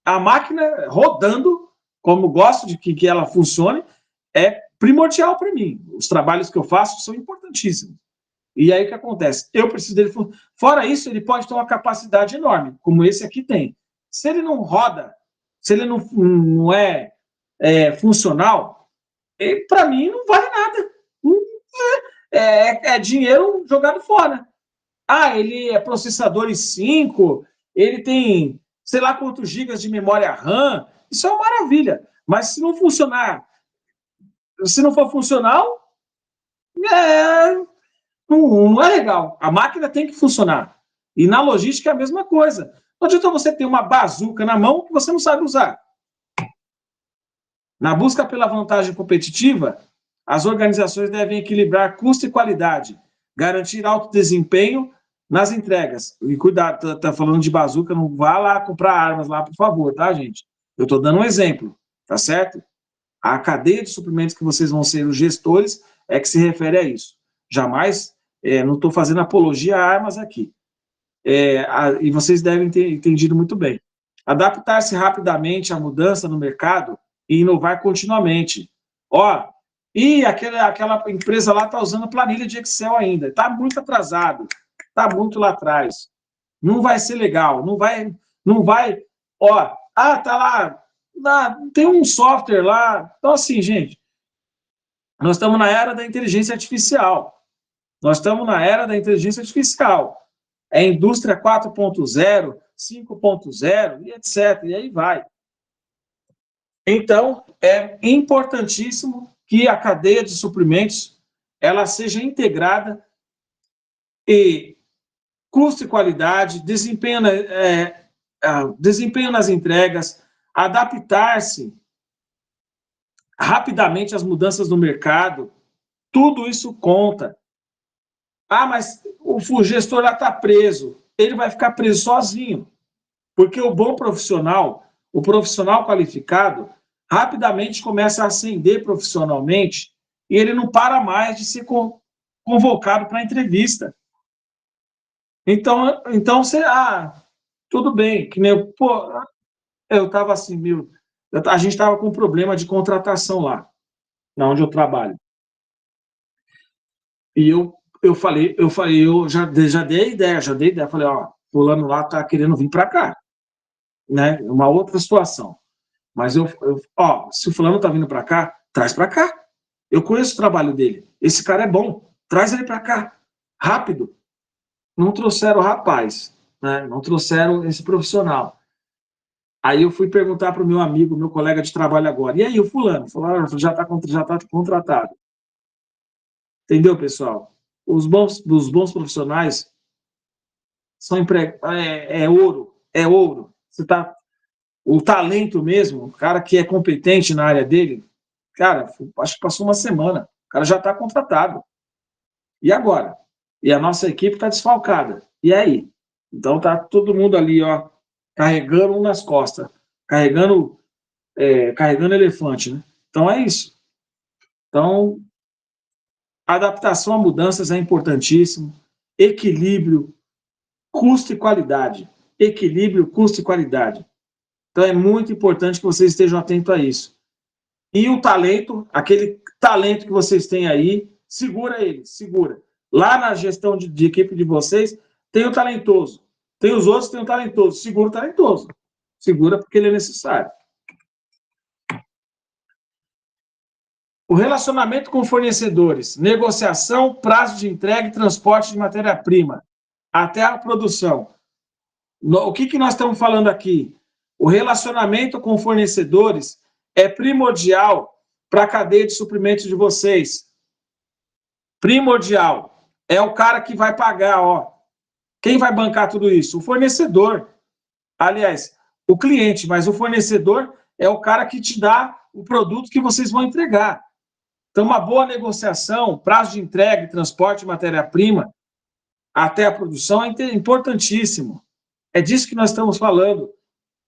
a máquina rodando, como gosto de que ela funcione, é primordial para mim. Os trabalhos que eu faço são importantíssimos. E aí o que acontece? Eu preciso dele. Fora isso, ele pode ter uma capacidade enorme, como esse aqui tem. Se ele não roda, se ele não é funcional, para mim não vale nada. É dinheiro jogado fora. Ah, ele é processador i5, ele tem sei lá quantos gigas de memória RAM, isso é uma maravilha. Mas se não funcionar, se não for funcional, não é legal. A máquina tem que funcionar. E na logística é a mesma coisa. Não adianta você ter uma bazuca na mão que você não sabe usar. Na busca pela vantagem competitiva, as organizações devem equilibrar custo e qualidade, garantir alto desempenho nas entregas. E cuidado, tá falando de bazuca, não vá lá comprar armas lá, por favor, tá, gente? Eu estou dando um exemplo, tá certo? A cadeia de suprimentos que vocês vão ser os gestores é que se refere a isso. Jamais, não estou fazendo apologia a armas aqui. E vocês devem ter entendido muito bem. Adaptar-se rapidamente à mudança no mercado e inovar continuamente. E aquela empresa lá está usando planilha de Excel ainda, está muito atrasado, está muito lá atrás. Não vai ser legal, não vai, tá lá, tem um software lá. Então, assim, gente, nós estamos na era da inteligência artificial. Nós estamos na era da inteligência artificial. É indústria 4.0, 5.0 e etc. E aí vai. Então, é importantíssimo que a cadeia de suprimentos ela seja integrada e custo e qualidade, desempenho nas entregas, adaptar-se rapidamente às mudanças no mercado, tudo isso conta. Ah, mas o gestor lá está preso. Ele vai ficar preso sozinho. Porque o bom profissional, o profissional qualificado, rapidamente começa a ascender profissionalmente e ele não para mais de ser convocado para entrevista. Então você, tudo bem, que nem eu estava assim, a gente estava com um problema de contratação lá, onde eu trabalho. E eu falei, eu já dei a ideia, falei, fulano lá está querendo vir para cá, né? Uma outra situação. Mas se o fulano está vindo para cá, traz para cá. Eu conheço o trabalho dele. Esse cara é bom, traz ele para cá, rápido. Não trouxeram o rapaz, né? Não trouxeram esse profissional. Aí eu fui perguntar para o meu amigo, meu colega de trabalho agora, e aí o fulano? Falaram, já está contratado. Entendeu, pessoal? Os bons profissionais são ouro. O talento mesmo, o cara que é competente na área dele, cara, acho que passou uma semana, o cara já está contratado. E agora? E a nossa equipe está desfalcada. E aí? Então tá todo mundo ali, carregando um nas costas, carregando elefante, né? Então é isso. Então, adaptação a mudanças é importantíssimo, equilíbrio, custo e qualidade. Equilíbrio, custo e qualidade. Então é muito importante que vocês estejam atentos a isso. E o talento, aquele talento que vocês têm aí, segura ele, segura. Lá na gestão de equipe de vocês, tem o talentoso. Tem os outros, tem o talentoso. Segura o talentoso. Segura porque ele é necessário. O relacionamento com fornecedores, negociação, prazo de entrega e transporte de matéria-prima, até a produção. O que nós estamos falando aqui? O relacionamento com fornecedores é primordial para a cadeia de suprimentos de vocês. Primordial. É o cara que vai pagar, ó. Quem vai bancar tudo isso? O fornecedor. Aliás, o cliente, mas o fornecedor é o cara que te dá o produto que vocês vão entregar. Então, uma boa negociação, prazo de entrega, transporte de matéria-prima até a produção é importantíssimo. É disso que nós estamos falando.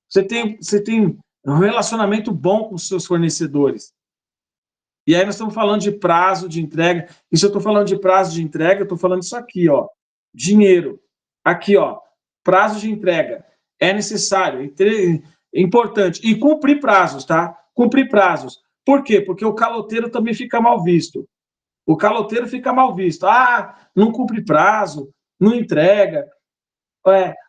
Você tem um relacionamento bom com os seus fornecedores. E aí nós estamos falando de prazo de entrega. E se eu estou falando de prazo de entrega, eu estou falando isso aqui, ó. Dinheiro. Aqui, ó. Prazo de entrega. É necessário, é importante. E cumprir prazos, tá? Cumprir prazos. Por quê? Porque o caloteiro também fica mal visto. O caloteiro fica mal visto. Ah, não cumpre prazo, não entrega.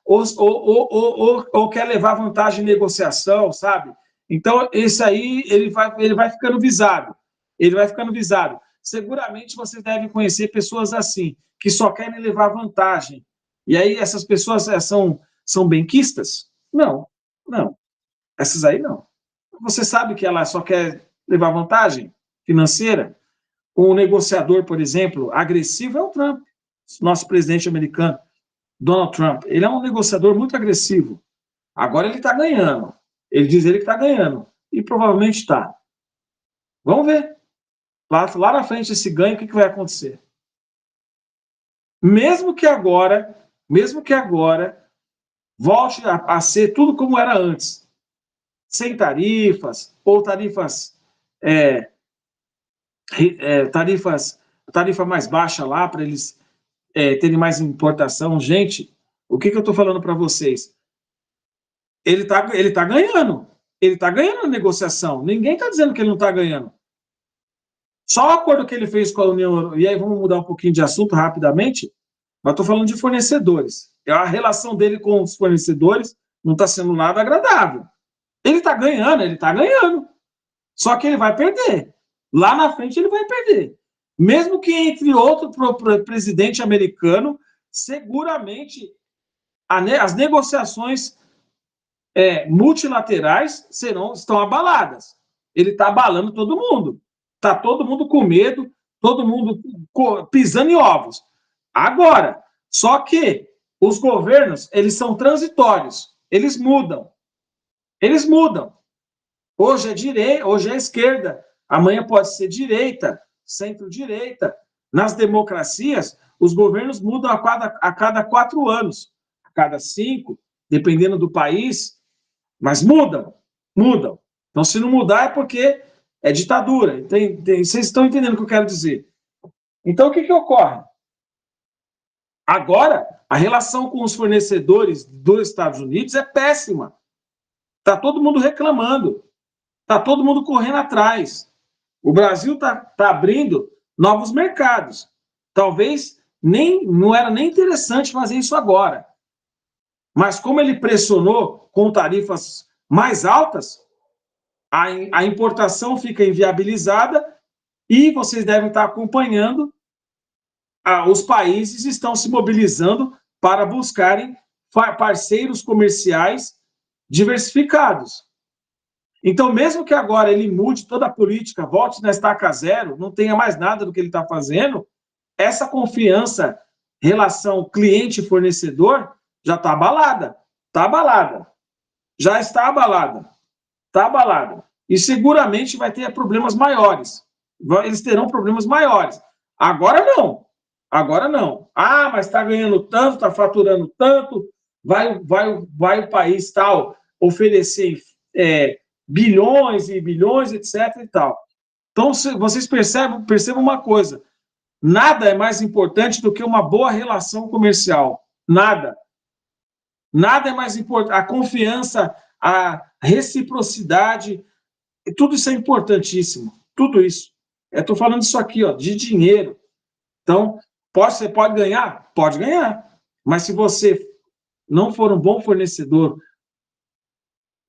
Ou quer levar vantagem em negociação, sabe? Então, esse aí, ele vai ficando visado. Ele vai ficando visado. Seguramente vocês devem conhecer pessoas assim, que só querem levar vantagem. E aí, essas pessoas são benquistas? Não, não. Essas aí, não. Você sabe que ela só quer levar vantagem financeira? Um negociador, por exemplo, agressivo é o Trump, nosso presidente americano. Donald Trump, ele é um negociador muito agressivo. Agora ele está ganhando. Ele diz ele que está ganhando. E provavelmente está. Vamos ver. Lá na frente, esse ganho, o que vai acontecer? Mesmo que agora volte a ser tudo como era antes. Sem tarifas, ou tarifas tarifa mais baixa lá, para eles terem mais importação. Gente, o que eu estou falando para vocês? Ele tá ganhando. Ele está ganhando a negociação. Ninguém está dizendo que ele não está ganhando. Só o acordo que ele fez com a União Europeia, e aí vamos mudar um pouquinho de assunto rapidamente, mas estou falando de fornecedores. A relação dele com os fornecedores não está sendo nada agradável. Ele está ganhando. Só que ele vai perder. Lá na frente ele vai perder. Mesmo que entre outro presidente americano, seguramente as negociações multilaterais estão abaladas. Ele está abalando todo mundo. Está todo mundo com medo, todo mundo pisando em ovos. Agora, só que os governos, eles são transitórios. Eles mudam. Hoje é direita, hoje é esquerda. Amanhã pode ser direita, centro-direita. Nas democracias, os governos mudam a cada 4 anos, a cada 5, dependendo do país, mas mudam. Então, se não mudar, é porque é ditadura. Vocês estão entendendo o que eu quero dizer? Então, o que ocorre? Agora, a relação com os fornecedores dos Estados Unidos é péssima. Está todo mundo reclamando. Está todo mundo correndo atrás. O Brasil está abrindo novos mercados. Talvez não era nem interessante fazer isso agora. Mas como ele pressionou com tarifas mais altas, a importação fica inviabilizada e vocês devem estar acompanhando, os países estão se mobilizando para buscarem parceiros comerciais diversificados. Então, mesmo que agora ele mude toda a política, volte na estaca zero, não tenha mais nada do que ele está fazendo, essa confiança, relação cliente-fornecedor, já está abalada. Já está abalada. E seguramente vai ter problemas maiores. Eles terão problemas maiores. Agora não. Ah, mas está ganhando tanto, está faturando tanto, vai o país tal oferecer bilhões e bilhões, etc. e tal. Então, vocês percebam uma coisa: nada é mais importante do que uma boa relação comercial. Nada é mais importante. A confiança, a reciprocidade, tudo isso é importantíssimo. Tudo isso. Eu estou falando isso aqui, ó, de dinheiro. Então, você pode ganhar? Pode ganhar. Mas se você não for um bom fornecedor,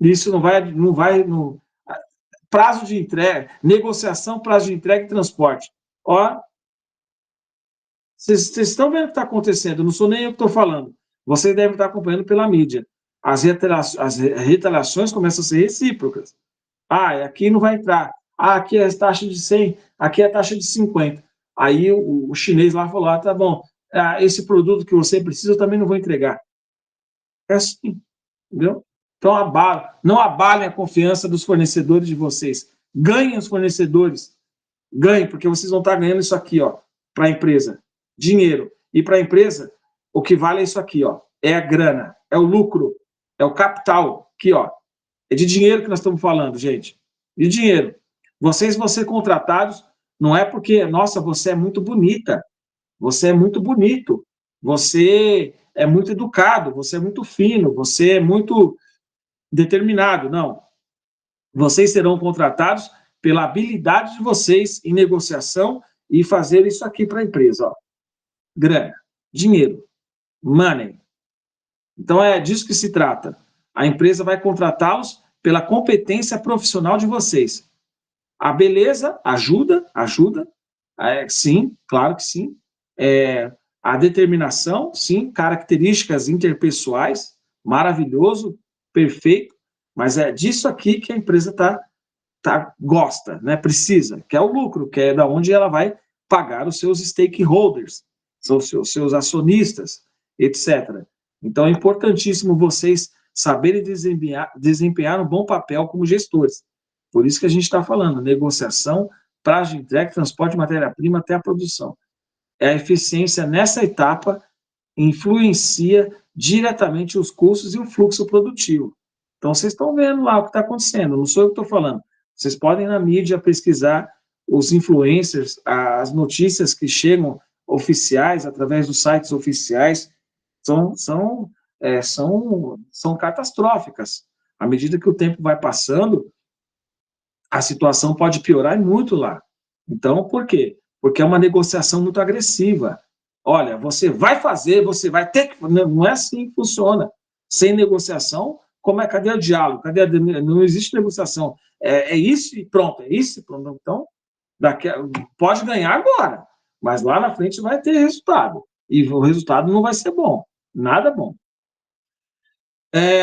isso não vai prazo de entrega, negociação, prazo de entrega e transporte. Ó, vocês estão vendo o que está acontecendo, não sou nem eu que estou falando. Vocês devem estar acompanhando pela mídia. As retaliações começam a ser recíprocas. Ah, aqui não vai entrar. Ah, aqui é a taxa de 100, aqui é a taxa de 50. Aí o chinês lá falou, ah, tá bom, esse produto que você precisa eu também não vou entregar. É assim, entendeu? Então, não abalem a confiança dos fornecedores de vocês. Ganhem os fornecedores. Ganhem, porque vocês vão estar ganhando isso aqui, ó, para a empresa. Dinheiro. E para a empresa, o que vale é isso aqui, ó. É a grana, é o lucro, é o capital. Aqui, ó. É de dinheiro que nós estamos falando, gente. De dinheiro. Vocês vão ser contratados, não é porque, nossa, você é muito bonita, você é muito bonito, você é muito educado, você é muito fino, você é muito determinado. Não. Vocês serão contratados pela habilidade de vocês em negociação e fazer isso aqui para a empresa. Ó. Grana, dinheiro, money. Então, é disso que se trata. A empresa vai contratá-los pela competência profissional de vocês. A beleza ajuda, sim, claro que sim. A determinação, sim, características interpessoais, maravilhoso, perfeito, mas é disso aqui que a empresa gosta, né? Precisa, que é o lucro, que é da onde ela vai pagar os seus stakeholders, os seus acionistas, etc. Então, é importantíssimo vocês saberem desempenhar um bom papel como gestores. Por isso que a gente está falando, negociação, prazo de entrega, transporte de matéria-prima até a produção. A eficiência nessa etapa influencia diretamente os custos e o fluxo produtivo. Então, vocês estão vendo lá o que está acontecendo, não sou eu que estou falando. Vocês podem, na mídia, pesquisar os influencers, as notícias que chegam oficiais, através dos sites oficiais, são catastróficas. À medida que o tempo vai passando, a situação pode piorar muito lá. Então, por quê? Porque é uma negociação muito agressiva. Olha, você vai fazer, você vai ter que... Não é assim que funciona. Sem negociação, cadê o diálogo? Não existe negociação. É isso e pronto, é isso e pronto. Então, pode ganhar agora, mas lá na frente vai ter resultado. E o resultado não vai ser bom. Nada bom.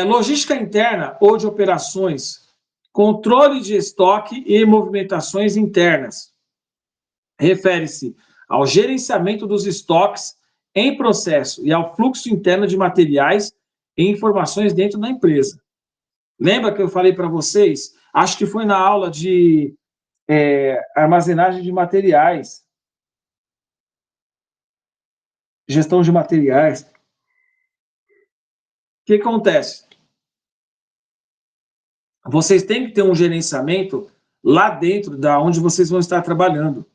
Logística interna ou de operações, controle de estoque e movimentações internas. Refere-se ao gerenciamento dos estoques em processo e ao fluxo interno de materiais e informações dentro da empresa. Lembra que eu falei para vocês? Acho que foi na aula de armazenagem de materiais, gestão de materiais. O que acontece? Vocês têm que ter um gerenciamento lá dentro da onde vocês vão estar trabalhando.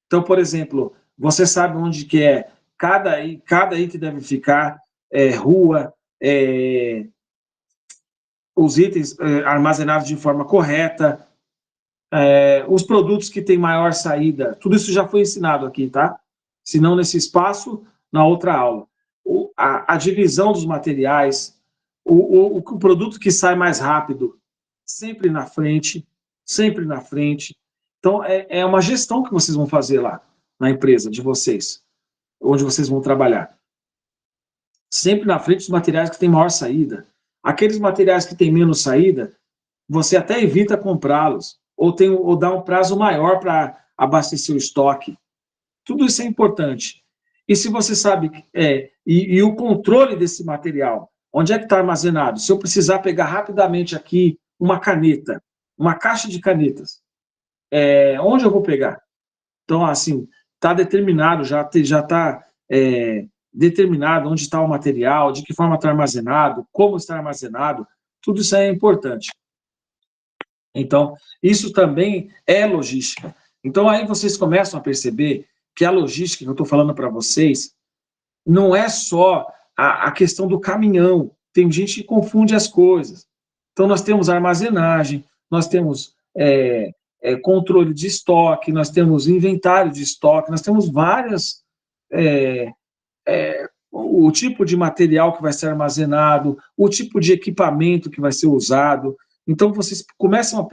Então, por exemplo, você sabe onde que é cada item deve ficar, rua, os itens armazenados de forma correta, os produtos que têm maior saída, tudo isso já foi ensinado aqui, tá? Se não nesse espaço, na outra aula. A divisão dos materiais, o produto que sai mais rápido, sempre na frente, sempre na frente. Então, é uma gestão que vocês vão fazer lá, na empresa de vocês, onde vocês vão trabalhar. Sempre na frente dos materiais que têm maior saída. Aqueles materiais que têm menos saída, você até evita comprá-los, ou dá um prazo maior para abastecer o estoque. Tudo isso é importante. E se você sabe, e o controle desse material, onde é que está armazenado? Se eu precisar pegar rapidamente aqui uma caneta, uma caixa de canetas, onde eu vou pegar? Então, assim, está determinado, já está determinado onde está o material, de que forma está armazenado, como está armazenado, tudo isso é importante. Então, isso também é logística. Então, aí vocês começam a perceber que a logística que eu estou falando para vocês não é só a questão do caminhão. Tem gente que confunde as coisas. Então, nós temos armazenagem, nós temos controle de estoque, nós temos inventário de estoque, nós temos várias o tipo de material que vai ser armazenado, o tipo de equipamento que vai ser usado. Então, vocês começam a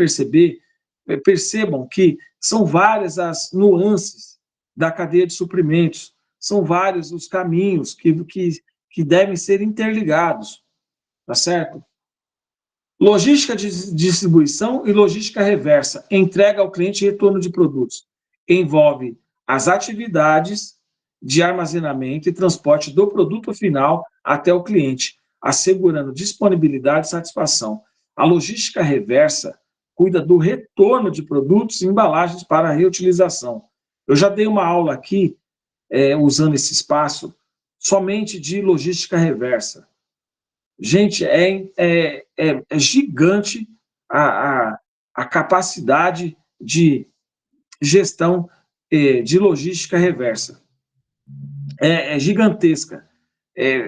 percebam que são várias as nuances da cadeia de suprimentos, são vários os caminhos que devem ser interligados, tá certo? Logística de distribuição e logística reversa, entrega ao cliente e retorno de produtos. Envolve as atividades de armazenamento e transporte do produto final até o cliente, assegurando disponibilidade e satisfação. A logística reversa cuida do retorno de produtos e embalagens para reutilização. Eu já dei uma aula aqui, usando esse espaço, somente de logística reversa. Gente, é gigante a capacidade de gestão de logística reversa. É gigantesca.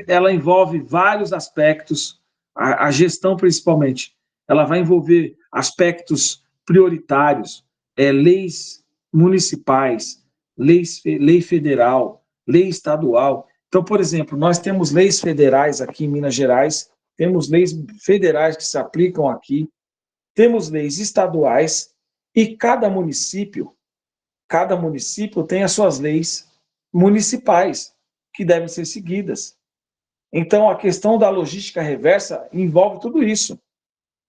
Ela envolve vários aspectos, a gestão principalmente. Ela vai envolver aspectos prioritários, leis municipais, lei federal, lei estadual. Então, por exemplo, nós temos leis federais aqui em Minas Gerais, temos leis federais que se aplicam aqui, temos leis estaduais e cada município tem as suas leis municipais que devem ser seguidas. Então, a questão da logística reversa envolve tudo isso.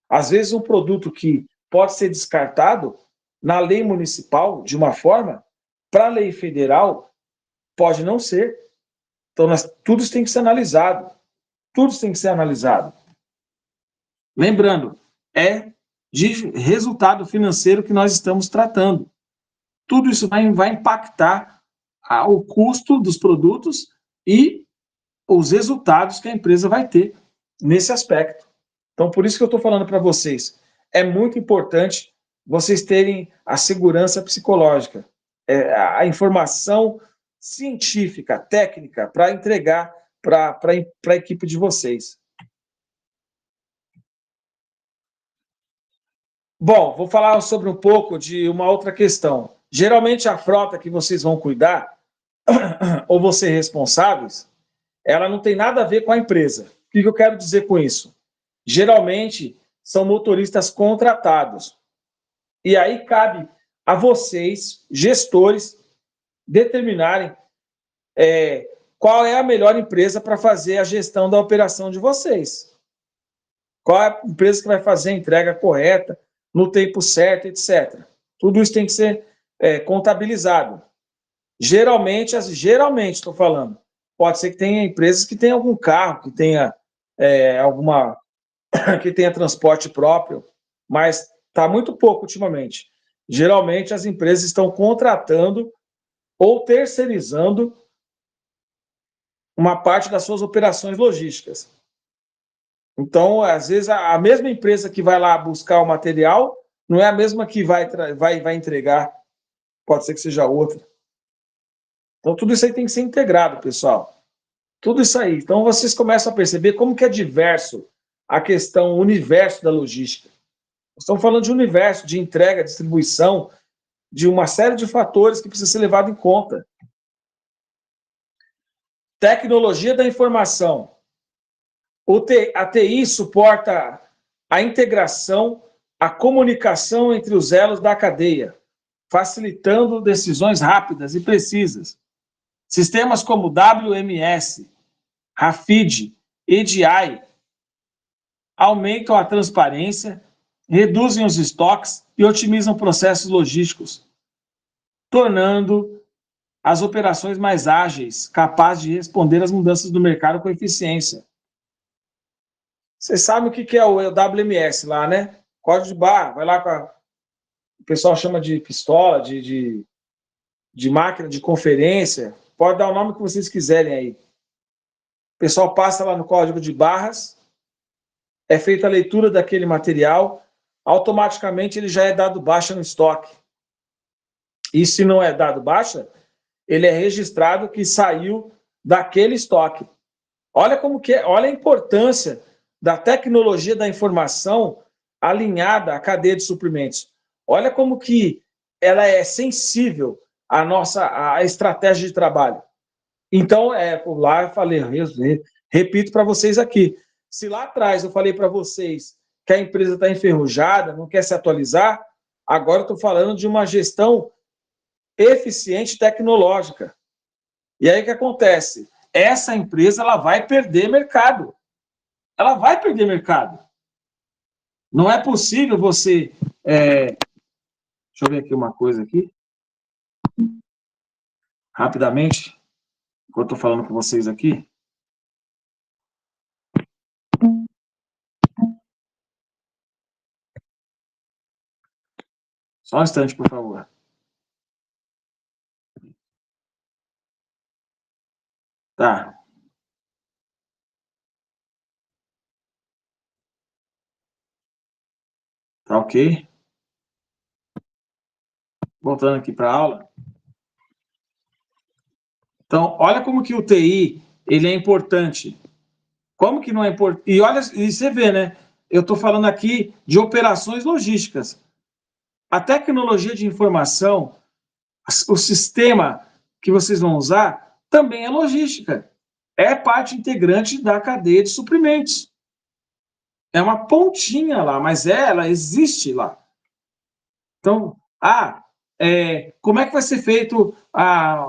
Às vezes, um produto que pode ser descartado na lei municipal de uma forma, para a lei federal, pode não ser. Então, tudo isso tem que ser analisado. Tudo isso tem que ser analisado. Lembrando, é de resultado financeiro que nós estamos tratando. Tudo isso vai impactar o custo dos produtos e os resultados que a empresa vai ter nesse aspecto. Então, por isso que eu estou falando para vocês, é muito importante vocês terem a segurança psicológica, a informação científica, técnica, para entregar para a equipe de vocês. Bom, vou falar sobre um pouco de uma outra questão. Geralmente, a frota que vocês vão cuidar, ou vão ser responsáveis, ela não tem nada a ver com a empresa. O que eu quero dizer com isso? Geralmente, são motoristas contratados. E aí cabe a vocês, gestores, determinarem qual é a melhor empresa para fazer a gestão da operação de vocês. Qual é a empresa que vai fazer a entrega correta, no tempo certo, etc. Tudo isso tem que ser contabilizado. Geralmente, estou falando, pode ser que tenha empresas que tenham algum carro, que tenha que tenha transporte próprio, mas está muito pouco ultimamente. Geralmente, as empresas estão contratando ou terceirizando uma parte das suas operações logísticas. Então, às vezes, a mesma empresa que vai lá buscar o material não é a mesma que vai entregar. Pode ser que seja outra. Então, tudo isso aí tem que ser integrado, pessoal. Tudo isso aí. Então, vocês começam a perceber como que é diverso a questão, o universo da logística. Estamos falando de universo, de entrega, distribuição, de uma série de fatores que precisa ser levado em conta. Tecnologia da informação. A TI suporta a integração, a comunicação entre os elos da cadeia, facilitando decisões rápidas e precisas. Sistemas como WMS, RAFID, EDI aumentam a transparência, reduzem os estoques e otimizam processos logísticos, tornando as operações mais ágeis, capazes de responder às mudanças do mercado com eficiência. Vocês sabem o que é o WMS lá, né? Código de barra, vai lá o pessoal chama de pistola, de máquina de conferência, pode dar o nome que vocês quiserem aí. O pessoal passa lá no código de barras, é feita a leitura daquele material, automaticamente ele já é dado baixa no estoque. E se não é dado baixa, ele é registrado que saiu daquele estoque. Olha como que é, olha a importância da tecnologia da informação alinhada à cadeia de suprimentos. Olha como que ela é sensível à estratégia de trabalho. Então, por lá eu falei, repito para vocês aqui, se lá atrás eu falei para vocês que a empresa está enferrujada, não quer se atualizar, agora eu estou falando de uma gestão eficiente tecnológica. E aí o que acontece? Essa empresa ela vai perder mercado. Ela vai perder mercado. Não é possível você... deixa eu ver aqui uma coisa aqui. Rapidamente, enquanto eu estou falando com vocês aqui. Só um instante, por favor. Tá. Tá ok? Voltando aqui para a aula. Então, olha como que o TI ele é importante. Como que não é importante? E olha, e você vê, né? Eu estou falando aqui de operações logísticas. A tecnologia de informação, o sistema que vocês vão usar, também é logística. É parte integrante da cadeia de suprimentos. É uma pontinha lá, mas ela existe lá. Então, como é que vai ser feito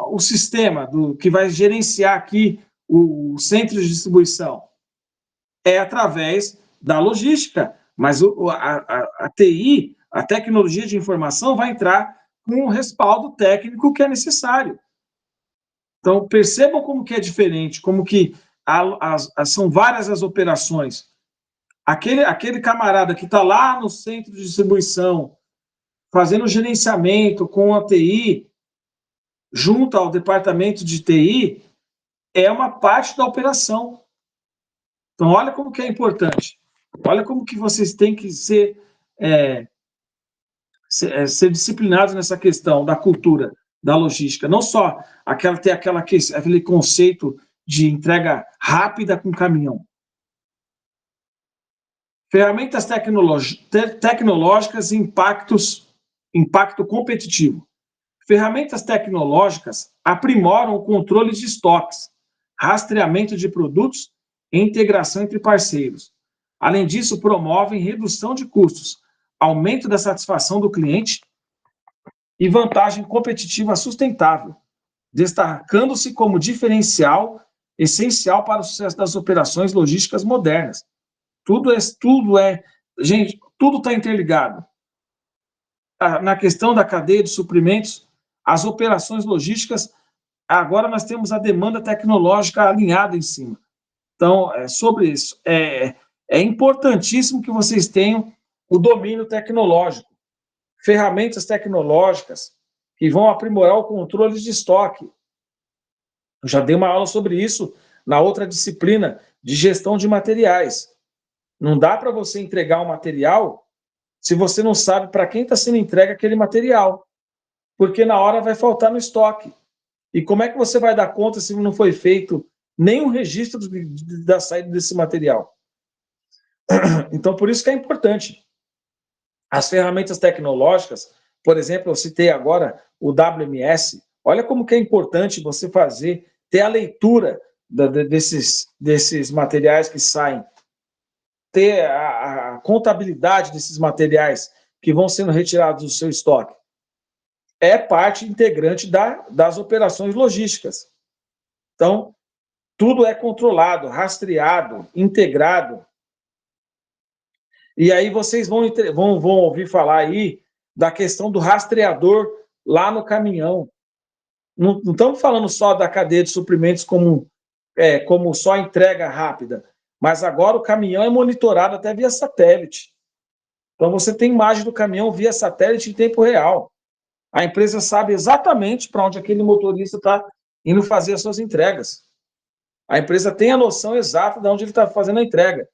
o sistema que vai gerenciar aqui o centro de distribuição? É através da logística, mas a TI, a tecnologia de informação, vai entrar com o respaldo técnico que é necessário. Então, percebam como que é diferente, como que são várias as operações. Aquele camarada que está lá no centro de distribuição, fazendo gerenciamento com a TI, junto ao departamento de TI, é uma parte da operação. Então, olha como que é importante. Olha como que vocês têm que ser disciplinados nessa questão da cultura, da logística. Não só ter aquele conceito de entrega rápida com caminhão. Ferramentas tecnológicas e impacto competitivo. Ferramentas tecnológicas aprimoram o controle de estoques, rastreamento de produtos e integração entre parceiros. Além disso, promovem redução de custos, aumento da satisfação do cliente e vantagem competitiva sustentável, destacando-se como diferencial essencial para o sucesso das operações logísticas modernas. Gente, tudo está interligado. Na questão da cadeia de suprimentos, as operações logísticas, agora nós temos a demanda tecnológica alinhada em cima. Então, sobre isso, é importantíssimo que vocês tenham o domínio tecnológico, ferramentas tecnológicas que vão aprimorar o controle de estoque. Eu já dei uma aula sobre isso na outra disciplina de gestão de materiais. Não dá para você entregar um material se você não sabe para quem está sendo entregue aquele material, porque na hora vai faltar no estoque. E como é que você vai dar conta se não foi feito nenhum registro da saída desse material? Então, por isso que é importante. As ferramentas tecnológicas, por exemplo, eu citei agora o WMS, olha como que é importante você ter a leitura desses materiais que saem, ter a contabilidade desses materiais que vão sendo retirados do seu estoque. É parte integrante das operações logísticas. Então, tudo é controlado, rastreado, integrado. E aí vocês vão ouvir falar aí da questão do rastreador lá no caminhão. Não estamos falando só da cadeia de suprimentos como só entrega rápida, mas agora o caminhão é monitorado até via satélite. Então você tem imagem do caminhão via satélite em tempo real. A empresa sabe exatamente para onde aquele motorista está indo fazer as suas entregas. A empresa tem a noção exata de onde ele está fazendo a entrega.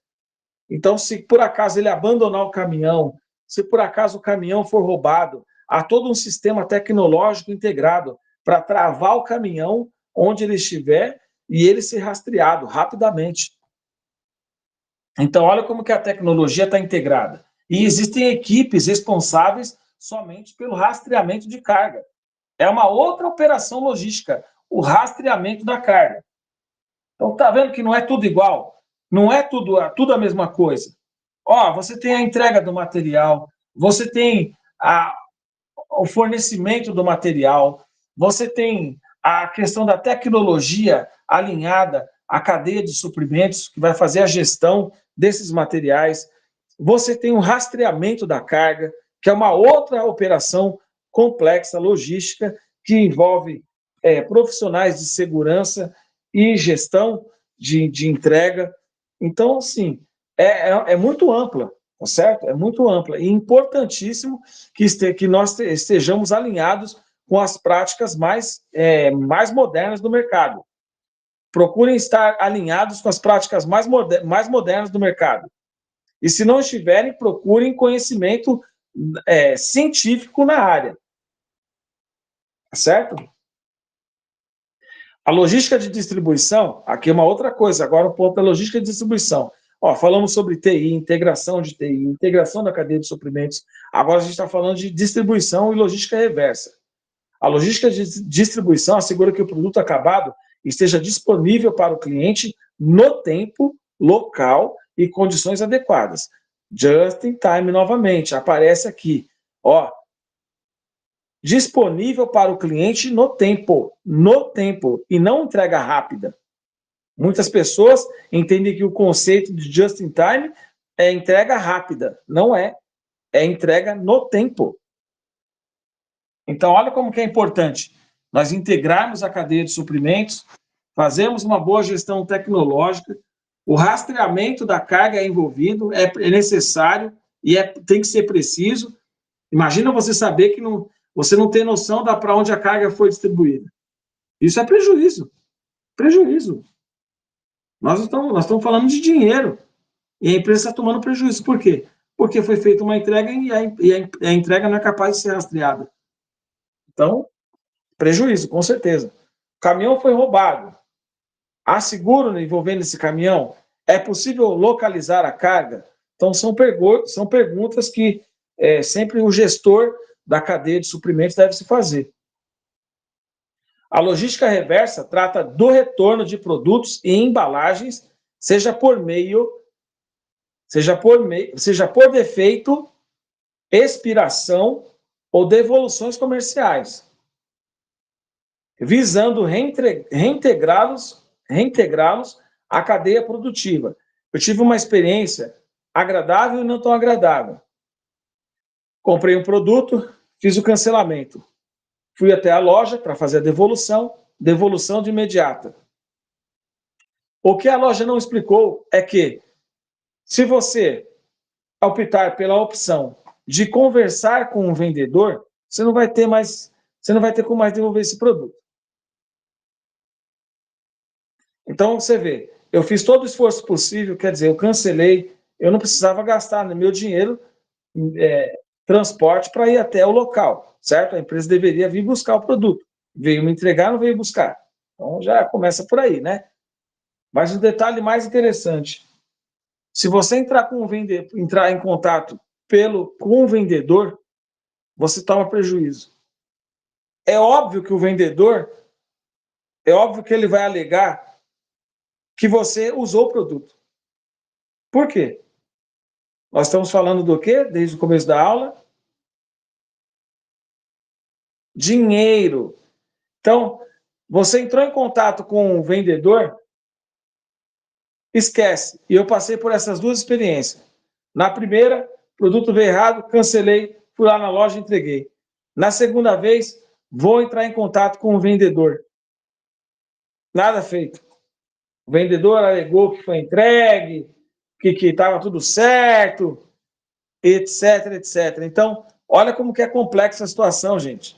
Então, se por acaso ele abandonar o caminhão, se por acaso o caminhão for roubado, há todo um sistema tecnológico integrado para travar o caminhão onde ele estiver e ele ser rastreado rapidamente. Então, olha como que a tecnologia está integrada. E existem equipes responsáveis somente pelo rastreamento de carga. É uma outra operação logística, o rastreamento da carga. Então, tá vendo que não é tudo igual? Não é tudo a mesma coisa. Ó, você tem a entrega do material, você tem o fornecimento do material, você tem a questão da tecnologia alinhada à cadeia de suprimentos, que vai fazer a gestão desses materiais. Você tem o rastreamento da carga, que é uma outra operação complexa, logística, que envolve profissionais de segurança e gestão de entrega. Então, assim, é muito ampla, tá certo? É muito ampla e importantíssimo que nós estejamos alinhados com as práticas mais modernas do mercado. Procurem estar alinhados com as práticas mais modernas do mercado. E se não estiverem, procurem conhecimento científico na área. Tá certo? A logística de distribuição, aqui é uma outra coisa, agora o ponto da logística de distribuição. Ó, falamos sobre TI, integração de TI, integração da cadeia de suprimentos. Agora a gente está falando de distribuição e logística reversa. A logística de distribuição assegura que o produto acabado esteja disponível para o cliente no tempo, local e condições adequadas. Just in time, novamente, aparece aqui. Ó, disponível para o cliente no tempo, e não entrega rápida. Muitas pessoas entendem que o conceito de just in time é entrega rápida. Não é. É entrega no tempo. Então, olha como que é importante nós integrarmos a cadeia de suprimentos, fazermos uma boa gestão tecnológica, o rastreamento da carga é envolvido, é necessário e tem que ser preciso. Imagina você saber que você não tem noção para onde a carga foi distribuída. Isso é prejuízo. Prejuízo. Nós estamos falando de dinheiro. E a empresa está tomando prejuízo. Por quê? Porque foi feita uma entrega e a entrega não é capaz de ser rastreada. Então, prejuízo, com certeza. O caminhão foi roubado. Há seguro envolvendo esse caminhão? É possível localizar a carga? Então, são perguntas que sempre o gestor da cadeia de suprimentos deve se fazer. A logística reversa trata do retorno de produtos e embalagens, seja por defeito, expiração ou devoluções comerciais, visando reintegrá-los à cadeia produtiva. Eu tive uma experiência agradável e não tão agradável. Comprei um produto, fiz o cancelamento. Fui até a loja para fazer a devolução de imediata. O que a loja não explicou é que, se você optar pela opção de conversar com o vendedor, você não vai ter como mais devolver esse produto. Então, você vê, eu fiz todo o esforço possível, quer dizer, eu cancelei, eu não precisava gastar meu dinheiro transporte para ir até o local, certo? A empresa deveria vir buscar o produto. Veio me entregar, não veio buscar. Então, já começa por aí, né? Mas um detalhe mais interessante, se você entrar em contato com o vendedor, você toma prejuízo. É óbvio que ele vai alegar que você usou o produto. Por quê? Nós estamos falando do quê? Desde o começo da aula? Dinheiro. Então, você entrou em contato com o vendedor, esquece. E eu passei por essas duas experiências. Na primeira, o produto veio errado, cancelei, fui lá na loja e entreguei. Na segunda vez, vou entrar em contato com o vendedor. Nada feito. O vendedor alegou que foi entregue, que estava tudo certo, etc, etc. Então, olha como que é complexa a situação, gente.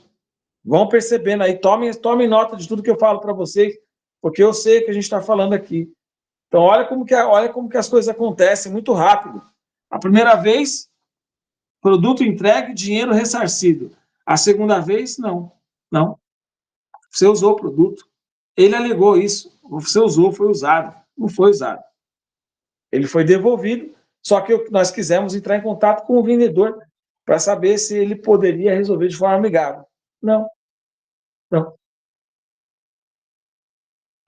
Vão percebendo aí, tomem nota de tudo que eu falo para vocês, porque eu sei que a gente está falando aqui. Então, olha como que as coisas acontecem muito rápido. A primeira vez, produto entregue, dinheiro ressarcido. A segunda vez, não. Não. Você usou o produto. Ele alegou isso. Você usou, foi usado. Não foi usado. Ele foi devolvido, só que nós quisemos entrar em contato com o vendedor para saber se ele poderia resolver de forma amigável. Não. Não.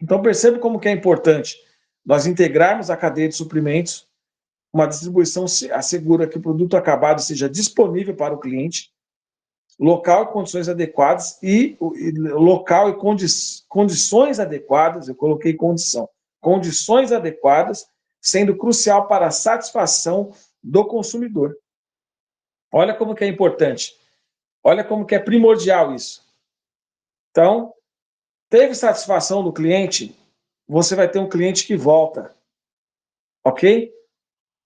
Então, perceba como que é importante nós integrarmos a cadeia de suprimentos, uma distribuição assegura que o produto acabado seja disponível para o cliente, local e condições adequadas local e condições adequadas, eu coloquei condições adequadas, sendo crucial para a satisfação do consumidor. Olha como que é importante, olha como que é primordial isso. Então, teve satisfação do cliente, você vai ter um cliente que volta, ok?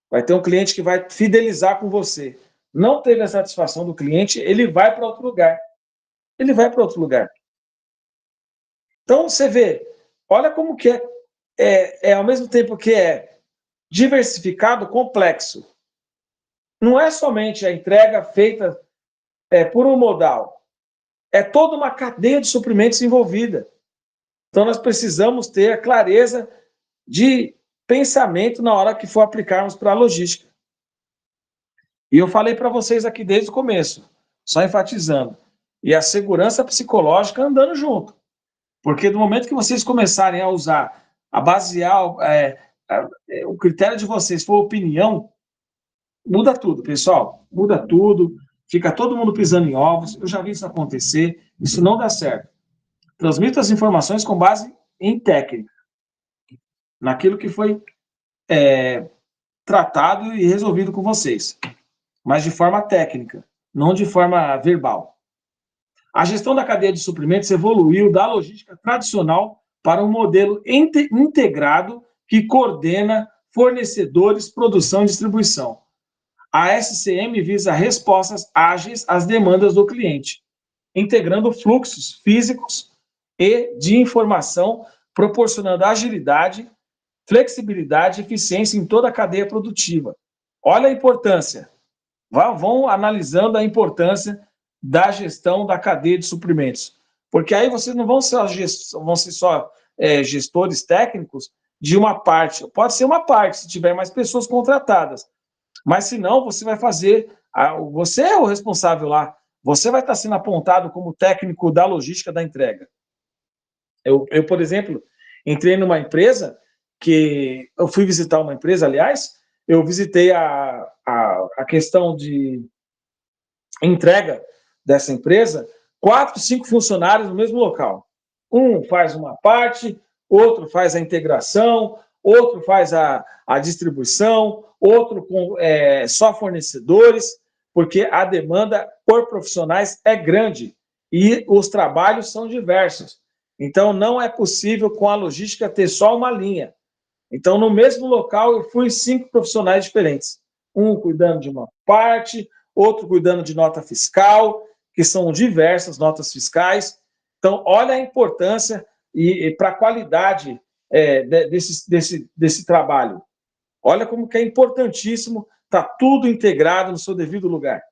Vai ter um cliente que vai fidelizar com você. Não teve a satisfação do cliente, ele vai para outro lugar. Ele vai para outro lugar. Então, você vê, olha como que ao mesmo tempo que é diversificado, complexo. Não é somente a entrega feita por um modal, é toda uma cadeia de suprimentos envolvida. Então, nós precisamos ter a clareza de pensamento na hora que for aplicarmos para a logística. E eu falei para vocês aqui desde o começo, só enfatizando, e a segurança psicológica andando junto. Porque do momento que vocês começarem a usar, a basear o critério de vocês for opinião, muda tudo, pessoal. Muda tudo, fica todo mundo pisando em ovos. Eu já vi isso acontecer, isso não dá certo. Transmito as informações com base em técnica, naquilo que foi tratado e resolvido com vocês, mas de forma técnica, não de forma verbal. A gestão da cadeia de suprimentos evoluiu da logística tradicional para um modelo integrado que coordena fornecedores, produção e distribuição. A SCM visa respostas ágeis às demandas do cliente, integrando fluxos físicos e de informação, proporcionando agilidade, flexibilidade e eficiência em toda a cadeia produtiva. Olha a importância. Vão analisando a importância da gestão da cadeia de suprimentos. Porque aí vocês não vão ser só gestores técnicos de uma parte. Pode ser uma parte, se tiver mais pessoas contratadas. Mas, se não, você vai fazer... Você é o responsável lá. Você vai estar sendo apontado como técnico da logística da entrega. Eu, por exemplo, entrei numa empresa que... Eu fui visitar uma empresa, aliás, eu visitei a questão de entrega dessa empresa, 4, 5 funcionários no mesmo local. Um faz uma parte, outro faz a integração, outro faz a distribuição, outro com só fornecedores, porque a demanda por profissionais é grande e os trabalhos são diversos. Então, não é possível com a logística ter só uma linha. Então, no mesmo local, eu fui 5 profissionais diferentes. Um cuidando de uma parte, outro cuidando de nota fiscal, que são diversas notas fiscais. Então, olha a importância e para a qualidade desse trabalho. Olha como que é importantíssimo, está tudo integrado no seu devido lugar.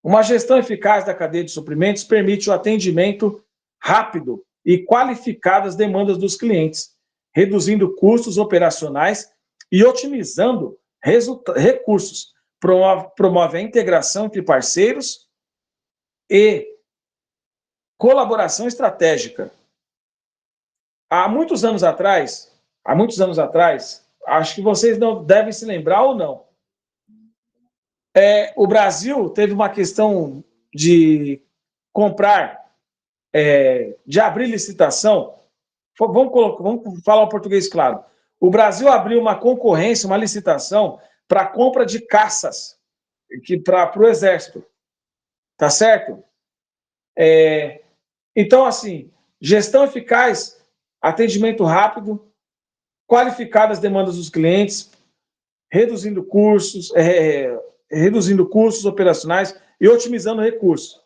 Uma gestão eficaz da cadeia de suprimentos permite o atendimento rápido e qualificado às demandas dos clientes, reduzindo custos operacionais e otimizando recursos. Promove a integração entre parceiros e colaboração estratégica. Há muitos anos atrás, acho que vocês não devem se lembrar ou não, o Brasil teve uma questão de comprar, de abrir licitação. Vamos falar o português claro. O Brasil abriu uma concorrência, uma licitação para a compra de caças para o Exército. Tá certo? Então, assim, gestão eficaz, atendimento rápido, qualificado às demandas dos clientes, reduzindo custos operacionais e otimizando recursos.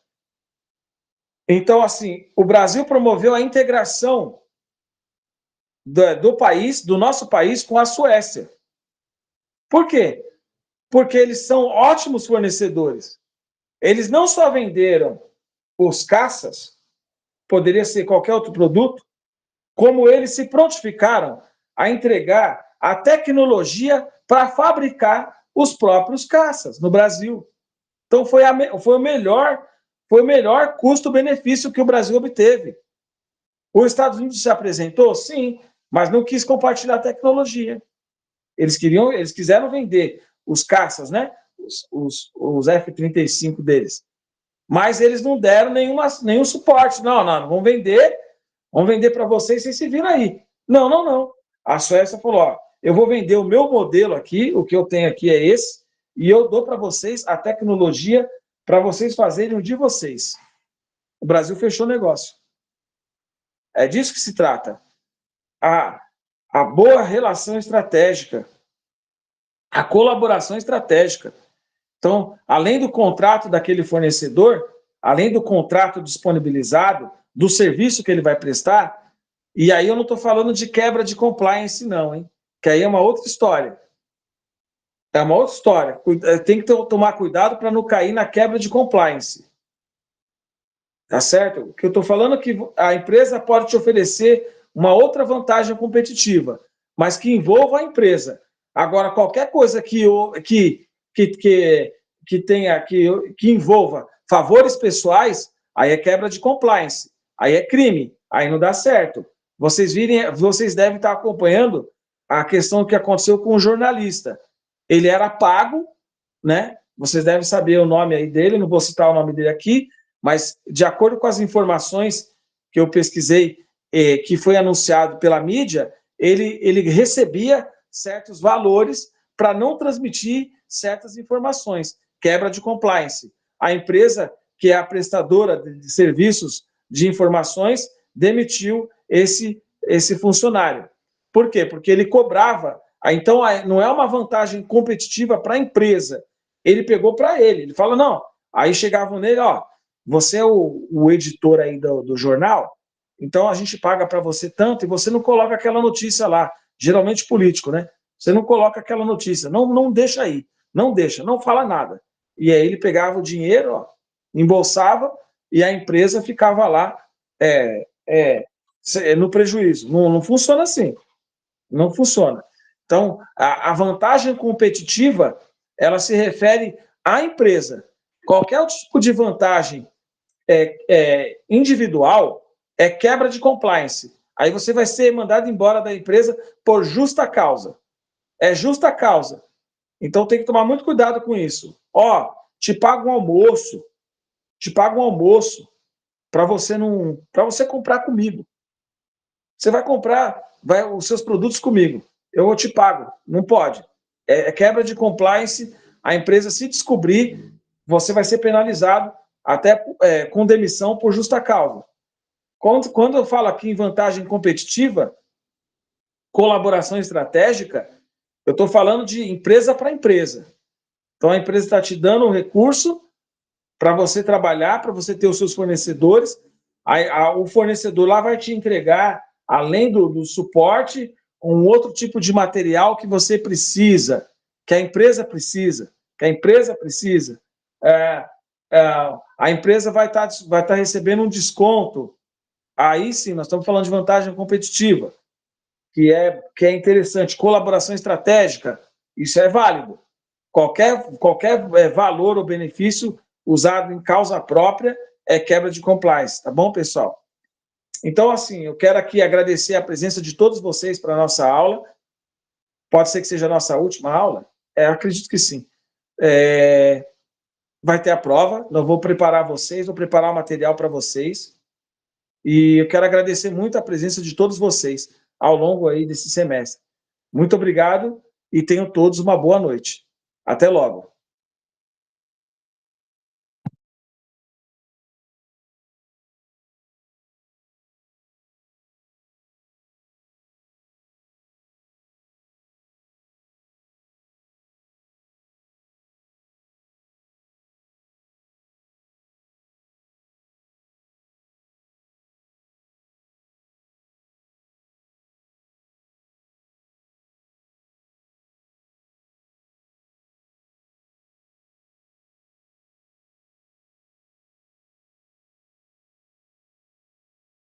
Então, assim, o Brasil promoveu a integração do nosso país com a Suécia. Por quê? Porque eles são ótimos fornecedores. Eles não só venderam os caças, poderia ser qualquer outro produto, como eles se prontificaram a entregar a tecnologia para fabricar os próprios caças no Brasil. Então, foi o melhor custo-benefício que o Brasil obteve. Os Estados Unidos se apresentou? Sim, mas não quis compartilhar a tecnologia. Eles quiseram vender os caças, né? Os F-35 deles. Mas eles não deram nenhum suporte. Não, vamos vender para vocês se viram aí. Não. A Suécia falou, ó, eu vou vender o meu modelo aqui, o que eu tenho aqui é esse, e eu dou para vocês a tecnologia para vocês fazerem o de vocês. O Brasil fechou o negócio. É disso que se trata. A boa relação estratégica, a colaboração estratégica. Então, além do contrato daquele fornecedor, além do contrato disponibilizado, do serviço que ele vai prestar, e aí eu não estou falando de quebra de compliance, não, hein? Que aí é uma outra história. É uma outra história. Tem que tomar cuidado para não cair na quebra de compliance. Tá certo? O que eu estou falando é que a empresa pode te oferecer uma outra vantagem competitiva, mas que envolva a empresa. Agora, qualquer coisa que envolva favores pessoais, aí é quebra de compliance, aí é crime, aí não dá certo. Vocês devem estar acompanhando a questão que aconteceu com o jornalista. Ele era pago, né? Vocês devem saber o nome aí dele, não vou citar o nome dele aqui, mas de acordo com as informações que eu pesquisei, que foi anunciado pela mídia, ele recebia certos valores para não transmitir certas informações, quebra de compliance. A empresa, que é a prestadora de serviços de informações, demitiu esse funcionário. Por quê? Porque ele cobrava. Então, não é uma vantagem competitiva para a empresa. Ele pegou para ele. Ele fala, não. Aí chegavam nele, ó, você é o editor aí do jornal, então a gente paga para você tanto e você não coloca aquela notícia lá, geralmente político, né? Você não coloca aquela notícia, não deixa aí, não fala nada. E aí ele pegava o dinheiro, ó, embolsava e a empresa ficava lá no prejuízo. Não funciona assim, não funciona. Então, a vantagem competitiva, ela se refere à empresa. Qualquer tipo de vantagem individual é quebra de compliance. Aí você vai ser mandado embora da empresa por justa causa. É justa causa. Então tem que tomar muito cuidado com isso. Ó, te pago um almoço para você comprar comigo. Você vai comprar os seus produtos comigo. Eu te pago. Não pode. É quebra de compliance. A empresa, se descobrir, você vai ser penalizado até com demissão por justa causa. Quando eu falo aqui em vantagem competitiva, colaboração estratégica, eu estou falando de empresa para empresa. Então, a empresa está te dando um recurso para você trabalhar, para você ter os seus fornecedores. O fornecedor lá vai te entregar, além do suporte, um outro tipo de material que você precisa, que a empresa precisa, a empresa vai estar recebendo um desconto. Aí sim, nós estamos falando de vantagem competitiva, que é interessante. Colaboração estratégica, isso é válido. Qualquer valor ou benefício usado em causa própria é quebra de compliance, tá bom, pessoal? Então, assim, eu quero aqui agradecer a presença de todos vocês para a nossa aula. Pode ser que seja a nossa última aula? Acredito que sim. Vai ter a prova, eu vou preparar o material para vocês. E eu quero agradecer muito a presença de todos vocês ao longo aí desse semestre. Muito obrigado e tenham todos uma boa noite. Até logo.